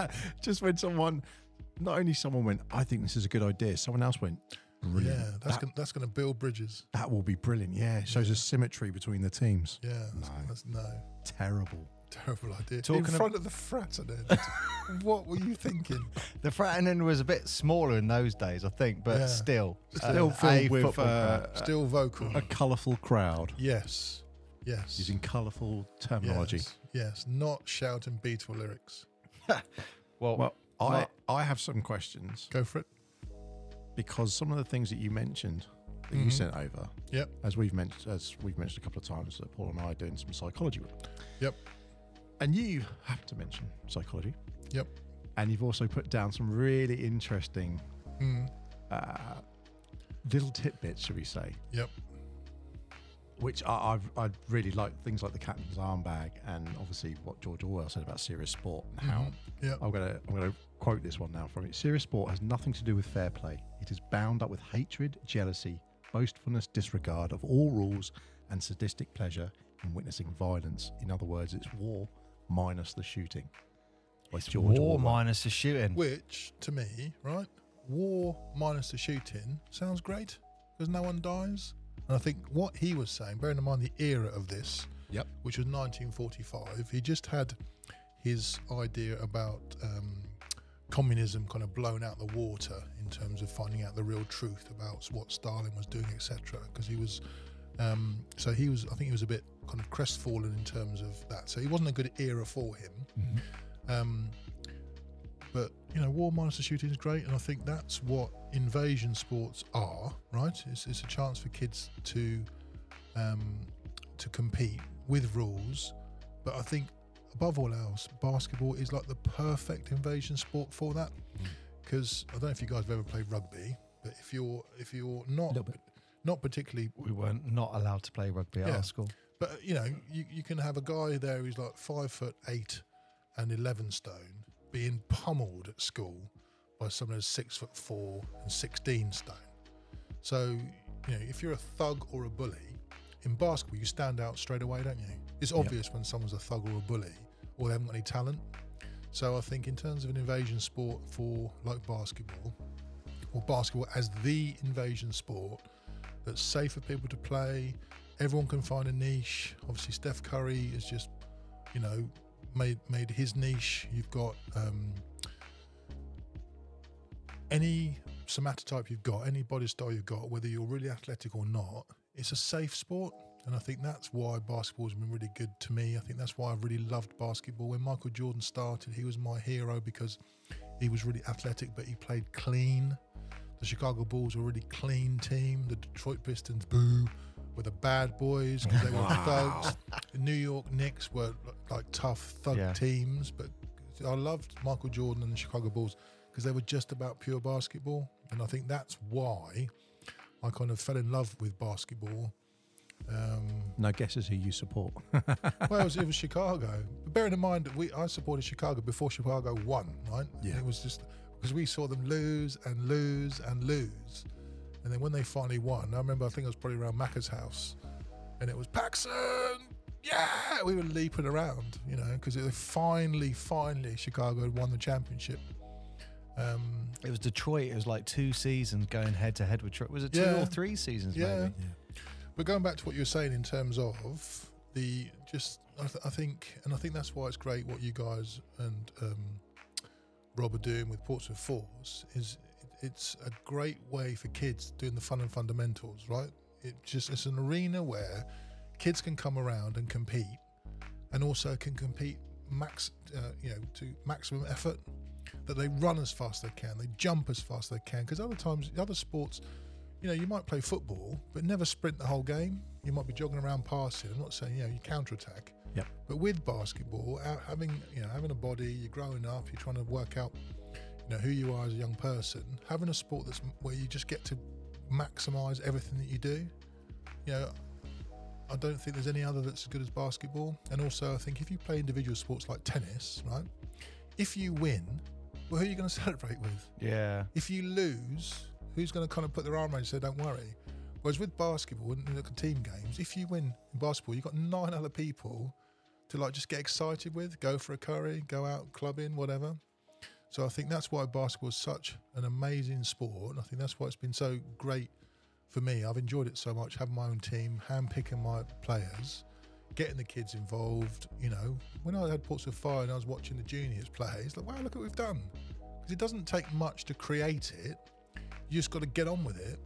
just when not only someone went, I think this is a good idea, someone else went, brilliant. Yeah, that's going to build bridges. That will be brilliant. Yeah. It shows a symmetry between the teams. Yeah. No. Terrible idea. Talking in front of the Fratton end. What were you thinking? The Fratton end was a bit smaller in those days, I think, but still filled with still vocal, a colourful crowd. Yes. Using colourful terminology. Yes. Not shouting Beatle lyrics. Well, I have some questions. Go for it. Because some of the things that you mentioned that you sent over, yep, as we've mentioned a couple of times, that Paul and I are doing some psychology work. Yep. And you have to mention psychology. Yep. And you've also put down some really interesting little tidbits, shall we say? Yep. Which I'd really like, things like the captain's armbag, and obviously what George Orwell said about serious sport and how. Yep. I'm gonna quote this one now from it. Serious sport has nothing to do with fair play. It is bound up with hatred, jealousy, boastfulness, disregard of all rules, and sadistic pleasure in witnessing violence. In other words, it's war minus the shooting. It's war minus the shooting. Which, to me, right, war minus the shooting sounds great because no one dies. And I think what he was saying, bearing in mind the era of this, which was 1945, he just had his idea about communism kind of blown out the water in terms of finding out the real truth about what Stalin was doing, etc. Because he was, I think he was a bit kind of crestfallen in terms of that. So it wasn't a good era for him. But War Monster shooting is great, and I think that's what invasion sports are, right? It's a chance for kids to compete with rules. But I think above all else, basketball is like the perfect invasion sport for that. Because I don't know if you guys have ever played rugby, but if you're not particularly, We weren't not allowed to play rugby at our school. but you can have a guy there who's like 5'8" and 11 stone being pummeled at school by someone who's 6'4" and 16 stone. So if you're a thug or a bully in basketball, you stand out straight away, don't you? It's obvious when someone's a thug or a bully, or they haven't got any talent. So I think in terms of an invasion sport for like basketball, or basketball as the invasion sport that's safe for people to play, everyone can find a niche. Obviously Steph Curry has just, made his niche. You've got any somatotype you've got, any body style you've got, whether you're really athletic or not, it's a safe sport. And I think that's why basketball has been really good to me. I think that's why I've really loved basketball. When Michael Jordan started, he was my hero because he was really athletic, but he played clean. The Chicago Bulls were a really clean team. The Detroit Pistons, boo, were the bad boys because they were thugs. The New York Knicks were like tough thug teams. But I loved Michael Jordan and the Chicago Bulls because they were just about pure basketball. And I think that's why I kind of fell in love with basketball. No guesses who you support. Well, it was Chicago. But bearing in mind that I supported Chicago before Chicago won, right? Yeah. It was just because we saw them lose and lose and lose. And then when they finally won, I remember, I think I was probably around Macca's house, and it was Paxson, yeah! We were leaping around, because finally, Chicago had won the championship. It was Detroit. It was like 2 seasons going head to head with Detroit. Was it 2 or 3 seasons maybe? Yeah. But going back to what you were saying in terms of I think that's why it's great what you guys and Rob are doing with Portsmouth Force. It's a great way for kids doing the fun and fundamentals, right? It's an arena where kids can come around and compete, and also can compete to maximum effort. That they run as fast as they can, they jump as fast as they can. Because other sports, you might play football, but never sprint the whole game. You might be jogging around passing. I'm not saying, you counter-attack. Yep. But with basketball, having a body, you're growing up, you're trying to work out, who you are as a young person. Having a sport where you just get to maximise everything that you do. I don't think there's any other that's as good as basketball. And also, I think if you play individual sports like tennis, right? If you win, well, who are you going to celebrate with? Yeah. If you lose, who's going to kind of put their arm around you and say, don't worry? Whereas with basketball and team games, if you win in basketball, you've got 9 other people to just get excited with, go for a curry, go out clubbing, whatever. So I think that's why basketball is such an amazing sport. And I think that's why it's been so great for me. I've enjoyed it so much, having my own team, handpicking my players, getting the kids involved. When I had Portsmouth Fire and I was watching the juniors play, it's like, wow, look what we've done. Because it doesn't take much to create it. You just got to get on with it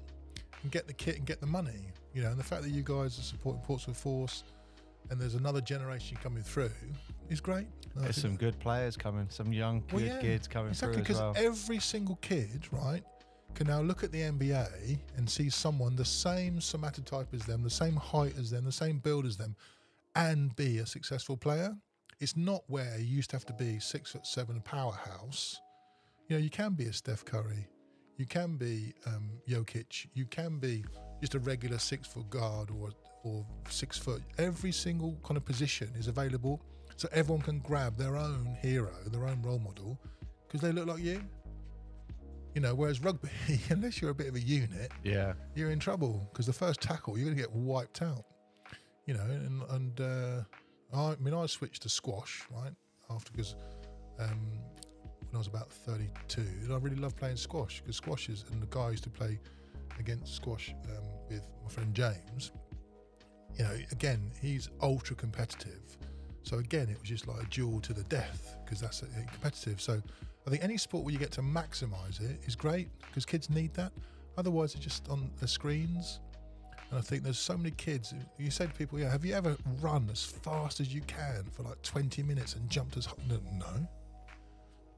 and get the kit and get the money. And the fact that you guys are supporting Portsmouth Force and there's another generation coming through is great. There's some good players coming, some young kids coming through as well. Because every single kid, right, can now look at the NBA and see someone the same somatotype as them, the same height as them, the same build as them, and be a successful player. It's not where you used to have to be 6'7" powerhouse. You can be a Steph Curry, you can be Jokic, you can be just a regular 6-foot guard or 6 foot. Every single kind of position is available, so everyone can grab their own hero, their own role model, because they look like you. Whereas rugby, unless you're a bit of a unit, you're in trouble, because the first tackle you're going to get wiped out. I switched to squash, right, because when I was about 32, and I really loved playing squash, because squash is, and the guy I used to play against squash with my friend James, again, he's ultra competitive. So again, it was just like a duel to the death, because that's competitive. So I think any sport where you get to maximise it is great, because kids need that. Otherwise, they're just on the screens. And I think there's so many kids. You say to people, yeah, have you ever run as fast as you can for like 20 minutes and jumped as high? No.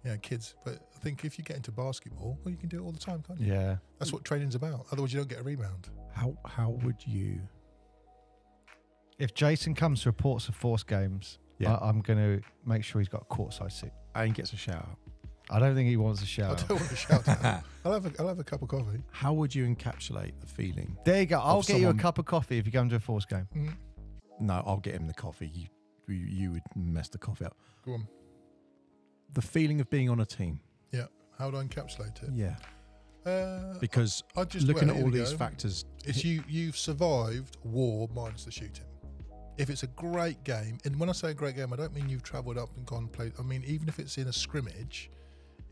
Yeah, kids. But I think if you get into basketball, well, you can do it all the time, can't you? Yeah. That's what training's about. Otherwise, you don't get a rebound. How would you? If Jason comes to Portsmouth Force games, Yeah. I'm going to make sure he's got a courtside seat. And gets a shout out. I don't think he wants a I shout. don't want to shout out. I'll have a cup of coffee. How would you encapsulate the feeling? There you go. I'll Of get you a someone- cup of coffee if you come to a Force game. Mm. No, I'll get him the coffee. You would mess the coffee up. Go on. The feeling of being on a team. Yeah. How do I encapsulate it? Yeah. Uh, Because I just looking well, at here all we these go. factors, It's you've survived war minus the shooting. If it's a great game, and when I say a great game, I don't mean you've travelled up and gone and played. I mean, even if it's in a scrimmage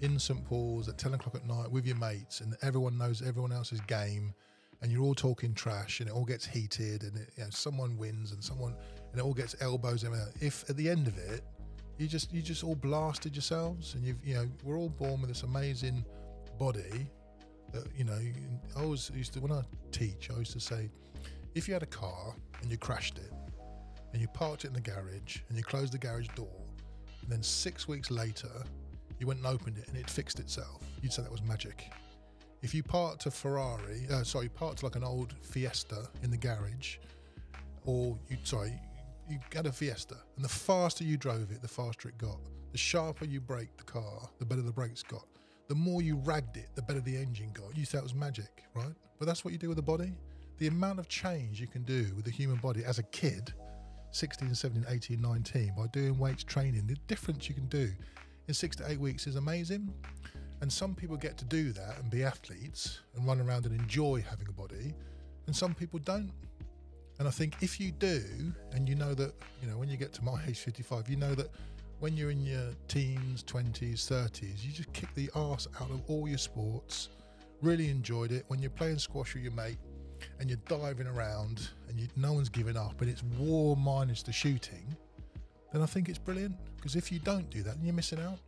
in St Paul's at 10 o'clock at night with your mates, and everyone knows everyone else's game, and you're all talking trash, and it all gets heated, and someone wins, and it all gets elbows and everything. If at the end of it, you just all blasted yourselves, and we're all born with this amazing body. That I always used to, when I teach, I used to say, if you had a car and you crashed it, and you parked it in the garage, and you closed the garage door, and then 6 weeks later, you went and opened it, and it fixed itself, you'd say that was magic. If you parked a parked like an old Fiesta in the garage, or you had a Fiesta, and the faster you drove it, the faster it got. The sharper you braked the car, the better the brakes got. The more you ragged it, the better the engine got. You thought it was magic, right? But that's what you do with the body. The amount of change you can do with the human body as a kid, 16, 17, 18, 19, by doing weights training, the difference you can do in 6 to 8 weeks is amazing. And some people get to do that and be athletes and run around and enjoy having a body, and some people don't. And I think if you do, and you know that, when you get to my age, 55, you know that when you're in your teens, 20s, 30s, you just kick the arse out of all your sports, really enjoyed it. When you're playing squash with your mate and you're diving around and no one's giving up and it's war minus the shooting, then I think it's brilliant. Because if you don't do that, then you're missing out.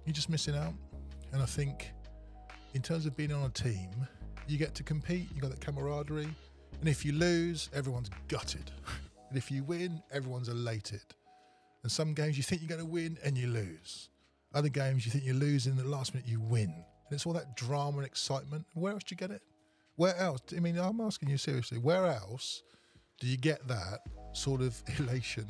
You're just missing out. And I think in terms of being on a team, you get to compete, you got that camaraderie. And if you lose, everyone's gutted. And if you win, everyone's elated. And some games you think you're going to win and you lose. Other games you think you lose in the last minute, you win. And it's all that drama and excitement. Where else do you get it? Where else? I mean, I'm asking you seriously, where else do you get that sort of elation,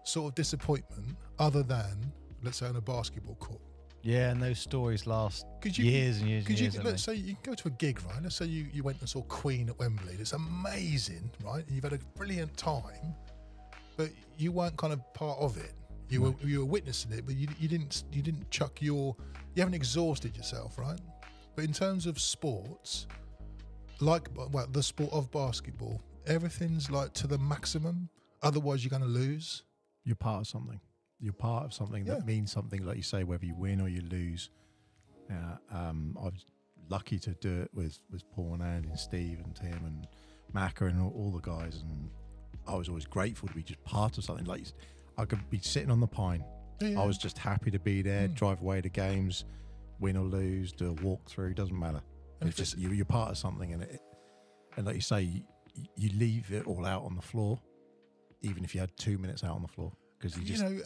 sort of disappointment, other than, let's say, on a basketball court? Yeah, and those stories last years and years and years. Let's say you go to a gig, right? Let's say you went and saw Queen at Wembley. It's amazing, right? And you've had a brilliant time, but you weren't kind of part of it. You were witnessing it, but you didn't chuck you haven't exhausted yourself, right? But in terms of sports, the sport of basketball, everything's like to the maximum. Otherwise, you're going to lose. you're part of something. You're part of something that means something, like you say, whether you win or you lose. I was lucky to do it with Paul and Andy and Steve and Tim and Macca and all the guys, and I was always grateful to be just part of something. Like, I could be sitting on the Pine. I was just happy to be there, drive away to games, win or lose, do a walkthrough, doesn't matter. And it's just you're part of something, and like you say, you leave it all out on the floor, even if you had 2 minutes out on the floor. Because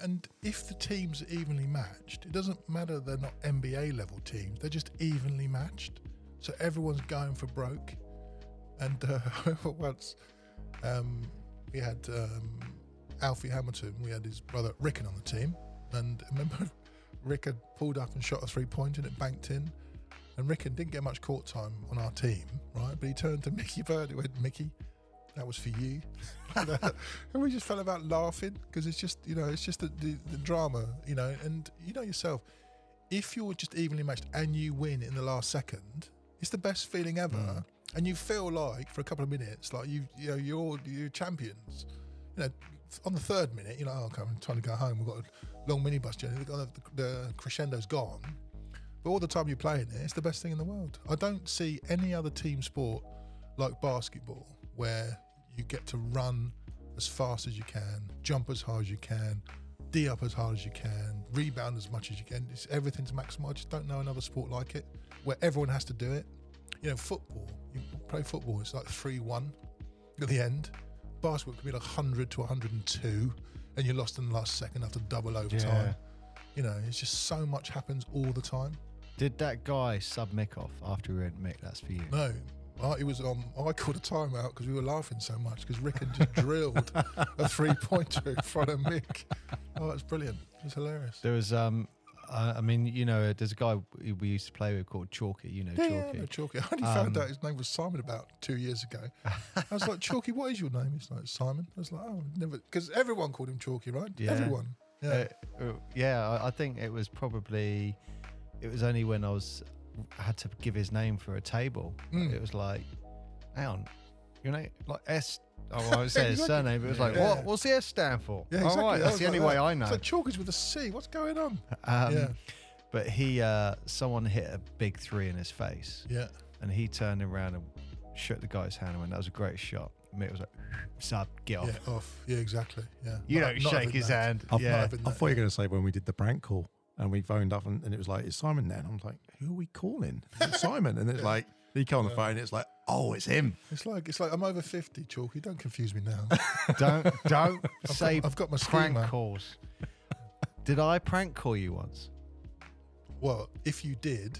and if the teams are evenly matched, it doesn't matter they're not NBA level teams, they're just evenly matched. So everyone's going for broke. And I remember once we had Alfie Hamilton, we had his brother Rickon on the team. And I remember Rick had pulled up and shot a 3-pointer and it banked in. And Rickon didn't get much court time on our team, right? But he turned to Mickey Bird and went, "Mickey, that was for you." And we just fell about laughing, because it's just, it's just the drama, and yourself, if you're just evenly matched and you win in the last second, it's the best feeling ever. And you feel like for a couple of minutes, like you're champions. On the third minute, you're like, "Oh, okay, I'm trying to go home. We've got a long minibus journey. The crescendo's gone." But all the time you're playing it, it's the best thing in the world. I don't see any other team sport like basketball where you get to run as fast as you can, jump as hard as you can, D up as hard as you can, rebound as much as you can. It's everything's maximal. I just don't know another sport like it where everyone has to do it. Football, play football, it's like 3-1 at the end. Basketball could be like 100 to 102, and you lost in the last second after double overtime. You know, it's just so much happens all the time. Did that guy sub Mick off after he went, Mick, that's for you? No. I called a timeout because we were laughing so much because Rick had just drilled a 3-pointer in front of Mick. Oh, it's brilliant. It's hilarious. There was, I mean, you know, there's a guy we used to play with called Chalky. You know, Yeah, Chalky. I know Chalky. I only found out his name was Simon about 2 years ago. I was like, Chalky, what is your name? He's like, Simon. I was like, oh, never, because everyone called him Chalky, right? Yeah. Everyone. Yeah. I think it was only when I had to give his name for a table. It was like, hang on, your name, like S. Oh, I would say his surname, but it was like, what's the S stand for? Yeah, exactly. All right, that's the only way I know. It's like Chalky's with a C. What's going on? But someone hit a big 3 in his face. Yeah. And he turned around and shook the guy's hand and went, that was a great shot. Mick was like, sub, get off. Yeah, off. Yeah, exactly. Yeah. You don't shake his hand. I thought you were going to say when we did the prank call and we phoned up and it was like, it's Simon there. And I was like, who are we calling? It's Simon. And it's like, he came on the phone. It's like, oh, it's him. It's like I'm over 50, Chalky. Don't confuse me now. Don't say I've got my prank schema. calls. Did I prank call you once? Well, if you did,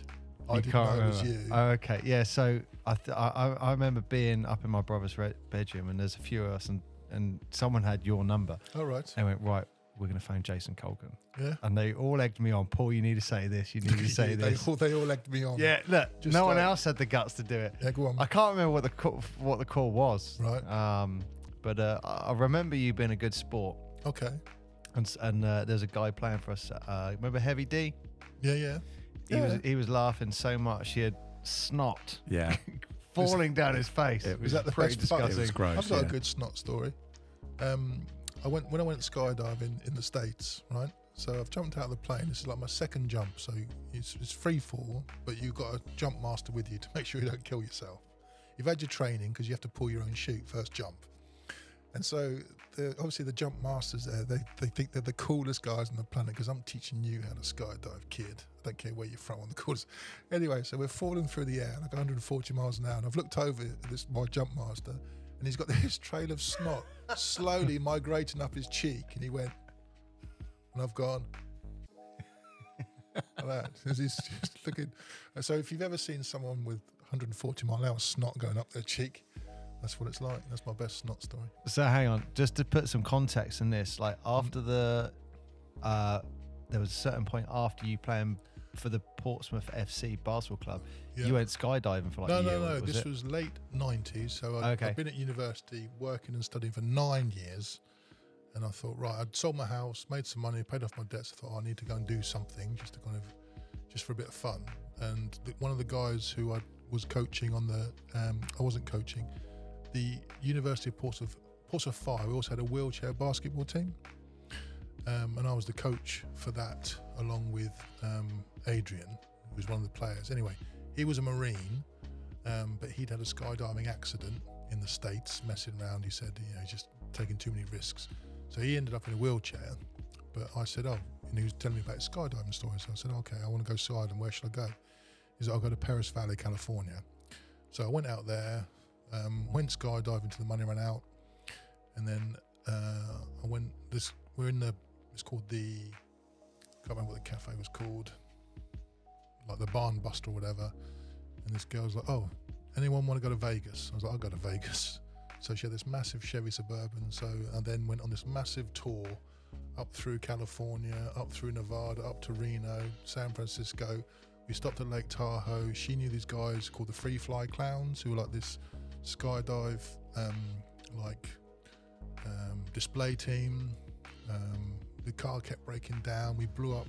I You didn't can't know it was remember. you. Oh, okay. Yeah. So I remember being up in my brother's bedroom and there's a few of us and someone had your number. All right. They went, right, we're going to phone Jason Colgan. Yeah. And they all egged me on. Paul, you need to say this. You need to say this. They all egged me on. Yeah. Look, Just no one like- else had the guts to do it. Yeah, go on. I can't remember what the call was. Right. But I remember you being a good sport. Okay. And there's a guy playing for us. Remember Heavy D? Yeah. He was laughing so much he had snot Yeah. falling down his face. It Was that the pretty best part? disgusting. It was gross. I've got yeah. a good snot story. When I went skydiving in the States, right? So I've jumped out of the plane. This is like my second jump. So it's free fall, but you've got a jump master with you to make sure you don't kill yourself. You've had your training because you have to pull your own chute first jump. And so obviously the jump masters there, they think they're the coolest guys on the planet because I'm teaching you how to skydive, kid. I don't care where you're from, I'm the coolest. Anyway, so we're falling through the air like 140 miles an hour. And I've looked over at my jump master and he's got this trail of snot slowly migrating up his cheek. And he went, and I've gone, like that. He's just looking. And so if you've ever seen someone with 140 mile an hour snot going up their cheek, that's what it's like. That's my best snot story. So hang on, just to put some context in this, like after there was a certain point after you playing for the Portsmouth FC basketball club, you went skydiving for like a year. No. This was late 90s. So I've been at university working and studying for 9 years. And I thought, right, I'd sold my house, made some money, paid off my debts. I thought, I need to go and do something just for a bit of fun. And one of the guys who I was coaching on I wasn't coaching, the University of Portsmouth Force, we also had a wheelchair basketball team. And I was the coach for that, along with Adrian, who was one of the players. Anyway, he was a Marine, but he'd had a skydiving accident in the States, messing around. He said, he's just taking too many risks. So he ended up in a wheelchair. But I said, and he was telling me about his skydiving story. So I said, okay, I want to go skydiving. Where should I go? He said, I'll go to Paris Valley, California. So I went out there, went skydiving till the money ran out. And then it's called I can't remember what the cafe was called, like the Barn Buster or whatever. And this girl's like, oh, anyone want to go to Vegas? I was like, I'll go to Vegas. So she had this massive Chevy Suburban. So I then went on this massive tour up through California, up through Nevada, up to Reno, San Francisco. We stopped at Lake Tahoe. She knew these guys called the Free Fly Clowns, who were like this skydive display team. The car kept breaking down. We blew up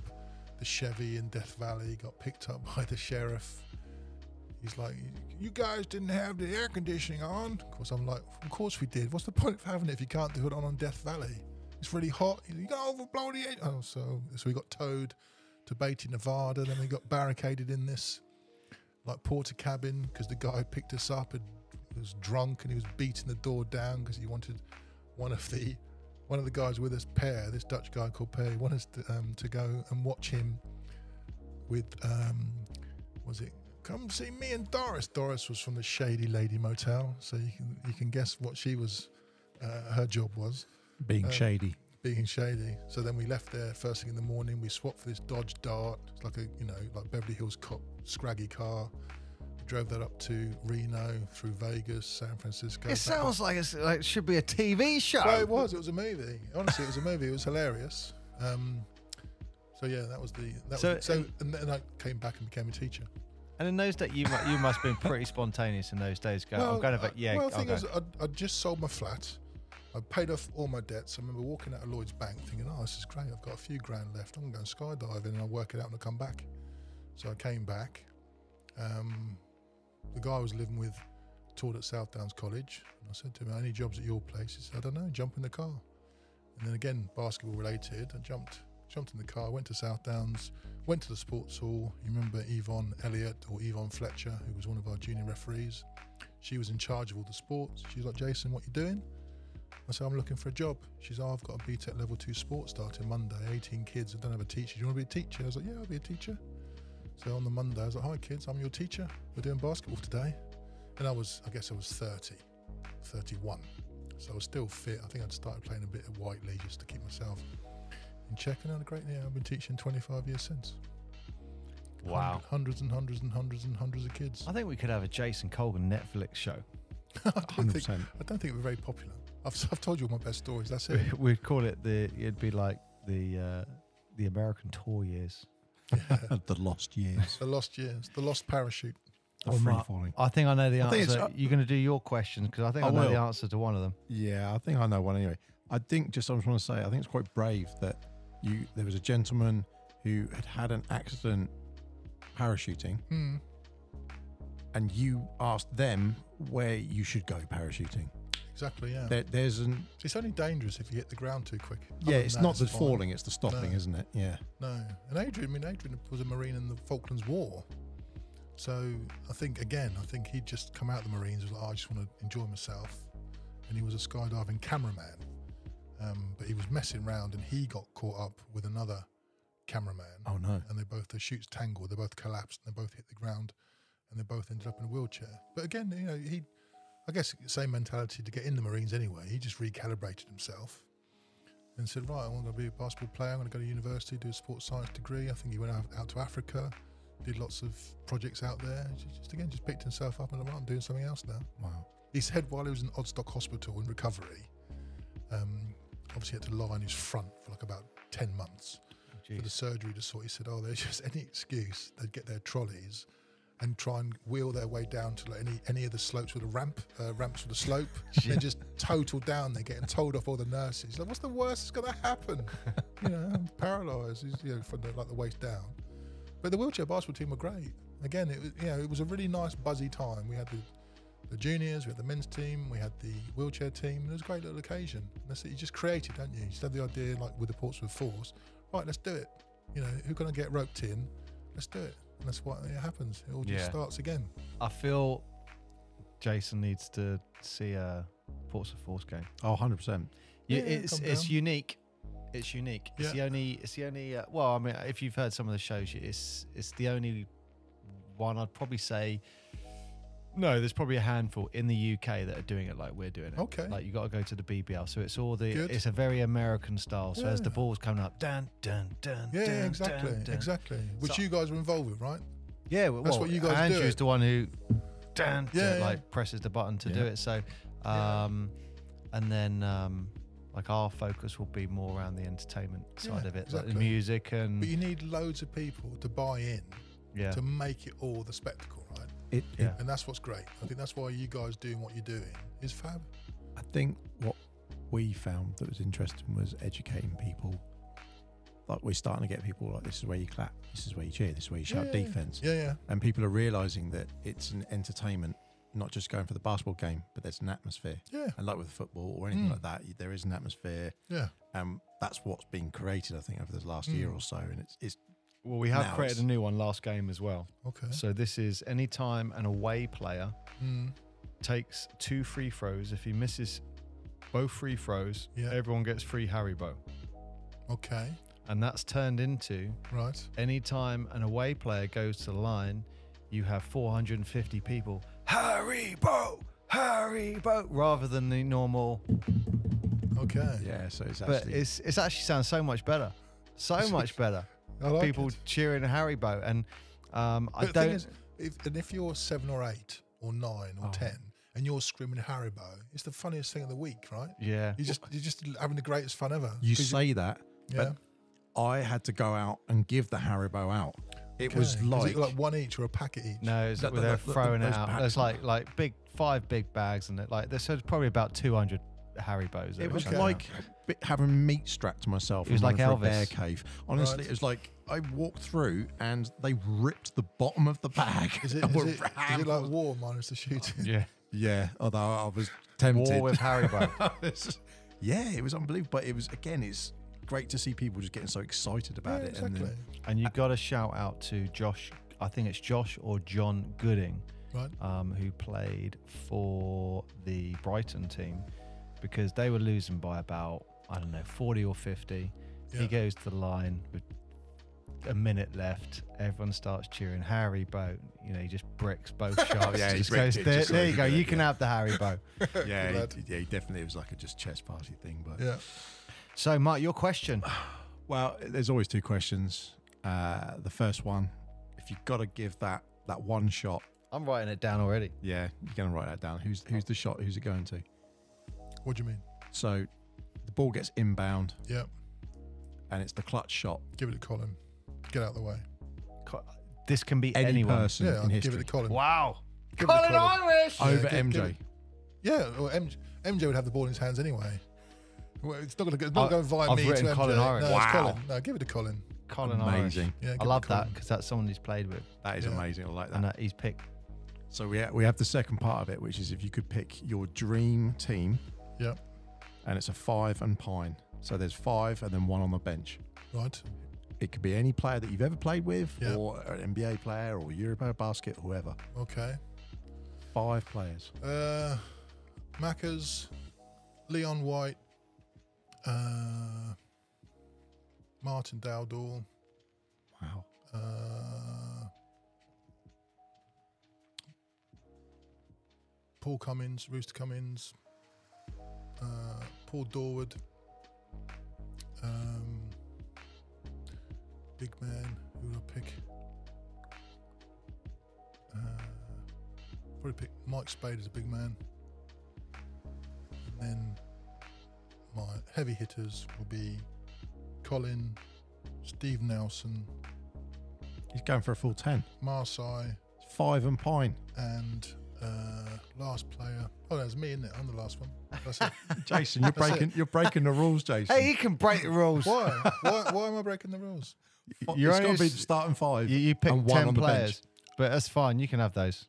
the Chevy in Death Valley, got picked up by the sheriff. He's like, you guys didn't have the air conditioning on. Of course, I'm like, of course we did. What's the point of having it if you can't do it on Death Valley? It's really hot. You got to overblow the air. Oh, so we got towed to Beatty, Nevada. Then we got barricaded in this like porter cabin because the guy who picked us up was drunk and he was beating the door down because he wanted one of the guys with us, Per, this Dutch guy called Per, wanted us to go and watch him with, was it come see me and Doris. Doris was from the Shady Lady Motel, so you can guess what she was. Her job was Being shady. Being shady. So then we left there first thing in the morning. We swapped for this Dodge Dart. It's like like Beverly Hills Cop, scraggy car. We drove that up to Reno, through Vegas, San Francisco. It sounds like it should be a TV show. Well, it was. It was a movie. Honestly, it was a movie. It was hilarious. So yeah, that was and then I came back and became a teacher. And in those days, you must have been pretty spontaneous in those days. I'm going to, yeah. Well, the thing is, I just sold my flat. I paid off all my debts. I remember walking out of Lloyd's Bank thinking, oh, this is great. I've got a few grand left. I'm going to go skydiving and I'll work it out when I come back. So I came back. The guy I was living with taught at South Downs College. And I said to him, any jobs at your place? He said, I don't know, jump in the car. And then again, basketball related, I jumped in the car, went to South Downs, went to the sports hall. You remember Yvonne Elliott or Yvonne Fletcher, who was one of our junior referees? She was in charge of all the sports. She was like, Jason, what you doing? I said, I'm looking for a job. She's I've got a BTEC level 2 sports starting Monday, 18 kids. I don't have a teacher. Do you want to be a teacher? I was like, yeah, I'll be a teacher. So on the Monday, I was like, hi kids, I'm your teacher. We're doing basketball today. And I guess I was 31. So I was still fit. I think I'd started playing a bit of white league just to keep myself in check. And I had a great year. I've been teaching 25 years since. Wow. Hundreds and hundreds and hundreds and hundreds of kids. I think we could have a Jason Colgan Netflix show. I don't think we're very popular. I've told you all my best stories. That's it. We'd call it it'd be like the American tour years. Yeah. The lost years. The lost years. The lost parachute. Free falling. I think I know the answer. You're going to do your questions because I think I know the answer to one of them. Yeah, I think I know one anyway. I think I just want to say, I think it's quite brave that there was a gentleman who had an accident parachuting, and you asked them where you should go parachuting. Exactly, yeah. It's only dangerous if you hit the ground too quick. Yeah, it's not the falling, it's the stopping, isn't it? Yeah. No. And Adrian was a Marine in the Falklands War. So I think he'd just come out of the Marines and was like, I just want to enjoy myself. And he was a skydiving cameraman. But he was messing around and he got caught up with another cameraman. Oh, no. And their shoots tangled, they both collapsed, and they both hit the ground, and they both ended up in a wheelchair. But again, I guess same mentality to get in the Marines anyway. He just recalibrated himself and said, right, I'm going to be a basketball player. I'm going to go to university, do a sports science degree. I think he went out to Africa, did lots of projects out there. Just picked himself up and I'm doing something else now. Wow. He said while he was in Odstock Hospital in recovery, obviously he had to lie on his front for like about 10 months for the surgery to sort. He said, there's just any excuse. They'd get their trolleys and try and wheel their way down to like any of the slopes with a ramps for the slope, and just total down. They're getting told off all the nurses. Like, what's the worst that's going to happen? I'm paralysed. From the waist down. But the wheelchair basketball team were great. Again, it was a really nice buzzy time. We had the juniors, we had the men's team, we had the wheelchair team. It was a great little occasion. That's it. You just create it, don't you? You just have the idea, like with the Portsmouth Force. Right, let's do it. Who's going to get roped in? Let's do it. And that's what it happens. It all just starts again. I feel Jason needs to see a Portsmouth Force game. Oh, 100%. Yeah, it's unique. It's unique. It's the only. Well, I mean, if you've heard some of the shows, it's the only one I'd probably say. No, there's probably a handful in the UK that are doing it like we're doing it. Okay. Like you got to go to the BBL, so it's it's a very American style. So as the ball's coming up, dun dun dun. Yeah, dun, exactly, dun, dun. Exactly. Which you guys were involved with, right? Yeah, well, that's what you guys do. Andrew's the one who presses the button to do it. So, and then like our focus will be more around the entertainment side of it, exactly. like the music and. But you need loads of people to buy in, to make it all the spectacle, right? And that's what's great. I think that's why you guys doing what you're doing is fab. I think what we found that was interesting was educating people. Like we're starting to get people like, this is where you clap, this is where you cheer, this is where you shout defense. Yeah. And people are realizing that it's an entertainment, not just going for the basketball game, but there's an atmosphere. Yeah. And like with football or anything like that, there is an atmosphere. Yeah. That's what's been created, I think, over the last year or so. And it's well, we have created a new one last game as well. Okay. So this is any time an away player takes 2 free throws. If he misses both free throws, everyone gets free Haribo. Okay. And that's turned into any time an away player goes to the line, you have 450 people, Haribo, Haribo, rather than the normal. Okay. Yeah, so it's But actually... it's actually sounds so much better. So much better. I like People it. cheering Haribo. And I But the thing don't... is, if you're 7 or 8 or 9 or 10 and you're screaming Haribo, it's the funniest thing of the week, right? Yeah. You're just having the greatest fun ever. You say that, Yeah. but I had to go out and give the Haribo out. It was Okay. like... Is it like one each or a packet each? No, it's they're throwing it out. There's like 5 big bags in it. Like there's probably about 200 Haribos. It was Okay. like having meat strapped to myself. It was like a Elvis. bear cave. Honestly, Right. it was like I walked through and they ripped the bottom of the bag. Is it, and were is it rammed like full. war minus the shooting? Yeah. Yeah, although I was tempted. War with Haribo. Yeah, it was unbelievable. But it was, again, it's great to see people just getting so excited about Yeah, it. exactly. And then, And you got to shout out to Josh. I think it's Josh or John Gooding, Right. who played for the Brighton team, because they were losing by about, I don't know, 40 or 50. Yeah. He goes to the line with a minute left. Everyone starts cheering Haribo. You know, he just bricks both shots. Yeah, he Just bricked goes, it there, just there like you go. he You did, can yeah. have the Haribo. yeah, Good lad. he definitely, it was like a just chest party thing. But Yeah. So, Mark, your question. well, there's always two questions. The first one, if you've got to give that one shot, I'm writing it down already. yeah, you're going to write that down. Who's the shot? Who's it going to? What do you mean? So the ball gets inbound Yeah. and it's the clutch shot. Give it to Colin. Get out of the way. This can be Any anyone. person Yeah, in I'll give history. it to Colin. Wow. Give it to Colin Irish. Over Yeah, give MJ. it- Yeah, well, MJ would have the ball in his hands anyway. Well, it's not going to go via I've me to written MJ. Colin Irish. No, it's Wow. Colin. No, give it to Colin. Colin Amazing. Irish. Yeah, give I it love to that Colin. because that's someone he's played with, That is Yeah. amazing. I like that. and that he's picked. So we have the second part of it, which is if you could pick your dream team, Yeah. and it's a 5 and pine. So there's 5 and then 1 on the bench. Right. It could be any player that you've ever played with, Yeah. or an NBA player, or Euro basket, whoever. Okay. 5 players. Maccas, Leon White, Martin Dowdall, Wow. Paul Cummins, Rooster Cummins, Paul Dorwood, big man, who would I pick? Probably pick Mike Spade as a big man. And then my heavy hitters will be Colin, Steve Nelson, He's going for a full 10. Marseille, 5 and pine. and last player. Oh, that's me, isn't it? I'm the last one. That's it. Jason, you're breaking the rules, Jason. Hey, you can break the rules. Why? Why am I breaking the rules? You're It's got only to be starting 5. You picked and 1 10 on the players, bench. but that's fine. You can have those.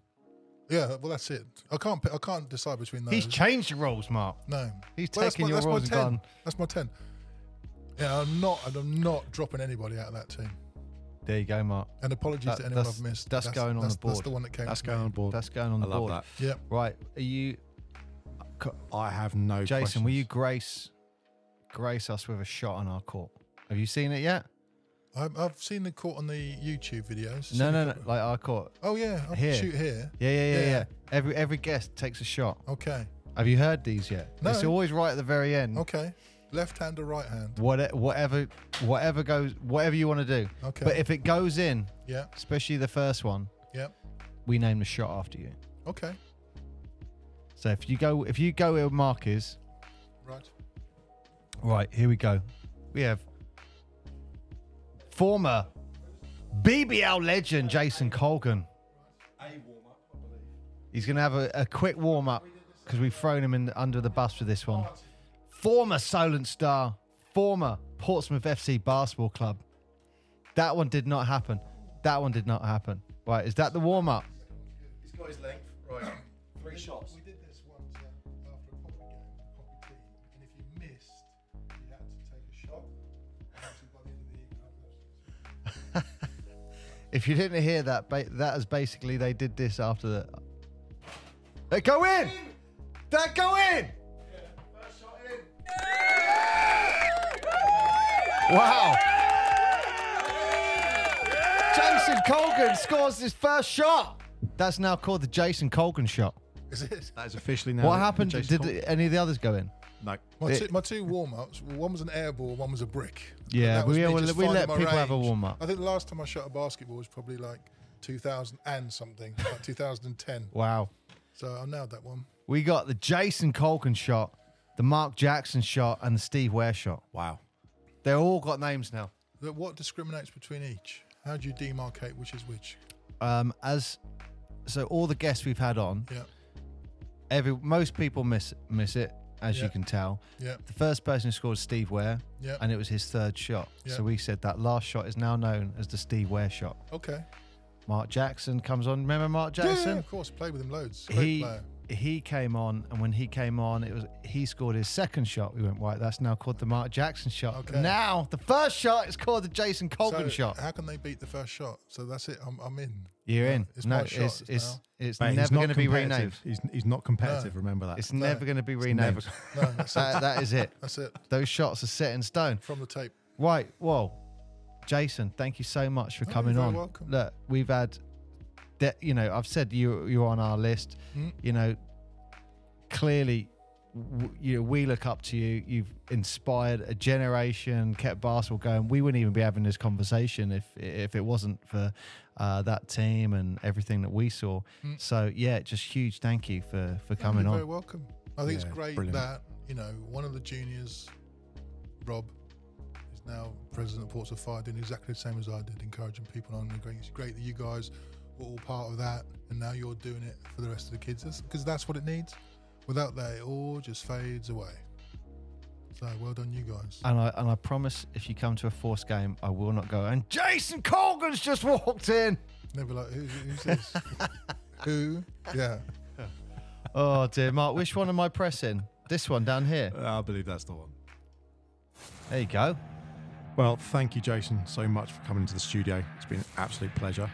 Yeah, well, that's it. I can't decide between those. He's changed the rules, Mark. No, He's Well, taken your that's my rules and 10. gone. That's my 10. Yeah, I'm not dropping anybody out of that team. There you go, Mark. And apologies to anyone I've missed. That's going on the board. That's the one that came. That's to going me. on board. That's going on the I love board. that. Yeah. Right. Are you, I have no Jason? questions. Will you grace us with a shot on our court? Have you seen it yet? I've seen the court on the YouTube videos. No. Like our court. Oh yeah, I'll Here. shoot here. Yeah. Every guest takes a shot. Okay. Have you heard these yet? No. It's always right at the very end. Okay. Left hand or right hand? Whatever goes, whatever you want to do. Okay. But if it goes in, Yeah. especially the first one, Yeah. we name the shot after you. Okay. So if you go where Mark is, Right. right, here we go. We have former BBL legend Jason Colgan. He's going to have a quick warm up because we've thrown him in under the bus for this one. Former Solent star, former Portsmouth FC basketball club. That one did not happen. Right, is that the warm up? He's got his length. Right. 3 shots. We did this once after a poppy game, a poppy team, and if you missed, you had to take a shot. And actually, by the end of the evening, If you didn't hear that, that is basically they did this after the. They go in. They go in. First shot in. Wow. Jason Colgan scores his first shot. That's now called the Jason Colgan shot. Is it? That is officially now. What happened? Jason Did any of the others go in? No. My two warm-ups, one was an air ball, one was a brick. Yeah, That was we me just let finding my people have a range. warm-up. I think the last time I shot a basketball was probably like 2000 and something, like 2010. Wow. So I nailed that one. We got the Jason Colgan shot, the Mark Jackson shot, and the Steve Ware shot. Wow. They've all got names now. What discriminates between each? How do you demarcate which is which? So all the guests we've had on, Yeah. most people miss it, as you can tell. Yeah. The first person who scored was Steve Ware, Yeah. and it was his third shot. Yeah. So we said that last shot is now known as the Steve Ware shot. Okay. Mark Jackson comes on. Remember Mark Jackson? Yeah, of course. Played with him loads. Great player. He came on, and when he came on, he scored his second shot. We went, right, that's now called the Mark Jackson shot. Okay. Now the first shot is called the Jason Colgan So shot. how can they beat the first shot? So that's it. I'm in. You're Yeah, in. it's No, my shot it's Mate, he's never not going to be renamed. competitive. He's not competitive. No. Remember that. It's never going to be renamed. No, that's it. That is it. That's it. Those shots are set in stone. From the tape. Right. Well, Jason, thank you so much for coming you're very on. welcome. Look, we've had that. I've said you're on our list. Clearly, we look up to you. You've inspired a generation, kept basketball going. We wouldn't even be having this conversation if it wasn't for that team and everything that we saw. So yeah, just huge thank you for coming You're on. very welcome. I think it's great brilliant. that one of the juniors, Rob, is now president of Portsmouth Fire, doing exactly the same as I did, encouraging people on. It's great that you guys were all part of that, and now you're doing it for the rest of the kids, because that's what it needs. Without that, it all just fades away. So well done, you guys. And I promise, if you come to a Force game, I will not go, and Jason Colgan's just walked in. Never like, who's this? Who? Yeah. Oh dear, Mark, which one am I pressing? This one down here. I believe that's the one. There you go. Well, thank you, Jason, so much for coming into the studio. It's been an absolute pleasure.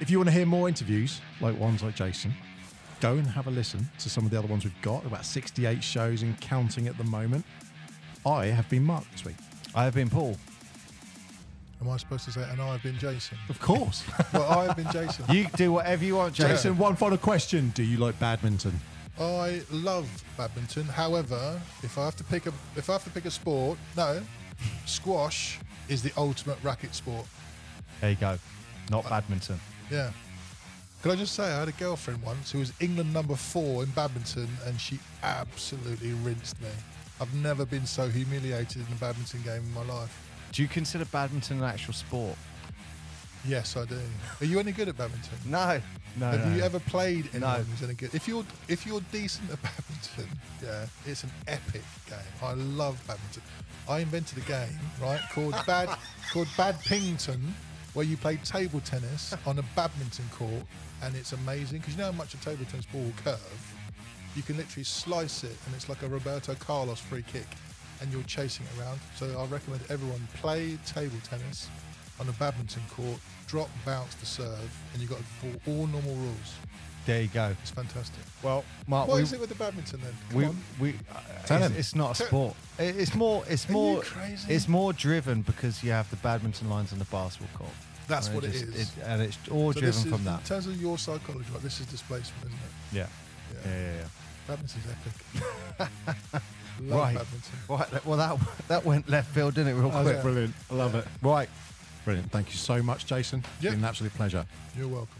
If you want to hear more interviews like ones like Jason, go and have a listen to some of the other ones we've got. About 68 shows and counting at the moment. I have been Mark this week. I have been Paul. Am I supposed to say, and I've been Jason? Of course. Well, I've been Jason. You do whatever you want, Jason. Jason, one final question. Do you like badminton? I love badminton. However, if I have to pick a sport, no, squash is the ultimate racket sport. There you go. Not badminton. Yeah. Could I just say, I had a girlfriend once who was England #4 in badminton, and she absolutely rinsed me. I've never been so humiliated in a badminton game in my life. Do you consider badminton an actual sport? Yes, I do. Are you any good at badminton? No. Have you ever played anyone No. who's any good? If you're decent at badminton, yeah, it's an epic game. I love badminton. I invented a game, right, called Badpington, where you play table tennis on a badminton court, and it's amazing because you know how much a table tennis ball will curve. You can literally slice it, and it's like a Roberto Carlos free kick, and you're chasing it around. So I recommend everyone play table tennis on a badminton court, drop, bounce the serve, and you've got to follow all normal rules. There you go. It's fantastic. Well, Mark, What is it with the badminton then? Come on. it's not a sport. It's more you crazy? it's more driven because you have the badminton lines on the basketball court. That's And what it just- is. and it's all So driven this is, from that. in terms of your psychology, right, this is displacement, isn't it? Yeah. Yeah. Yeah. Badminton's epic. Love Right. badminton. Right. Well, that went left field, didn't it? Real quick. yeah. Brilliant. I love it. Right. Brilliant. Thank you so much, Jason. It's Yeah. been an absolute pleasure. You're welcome.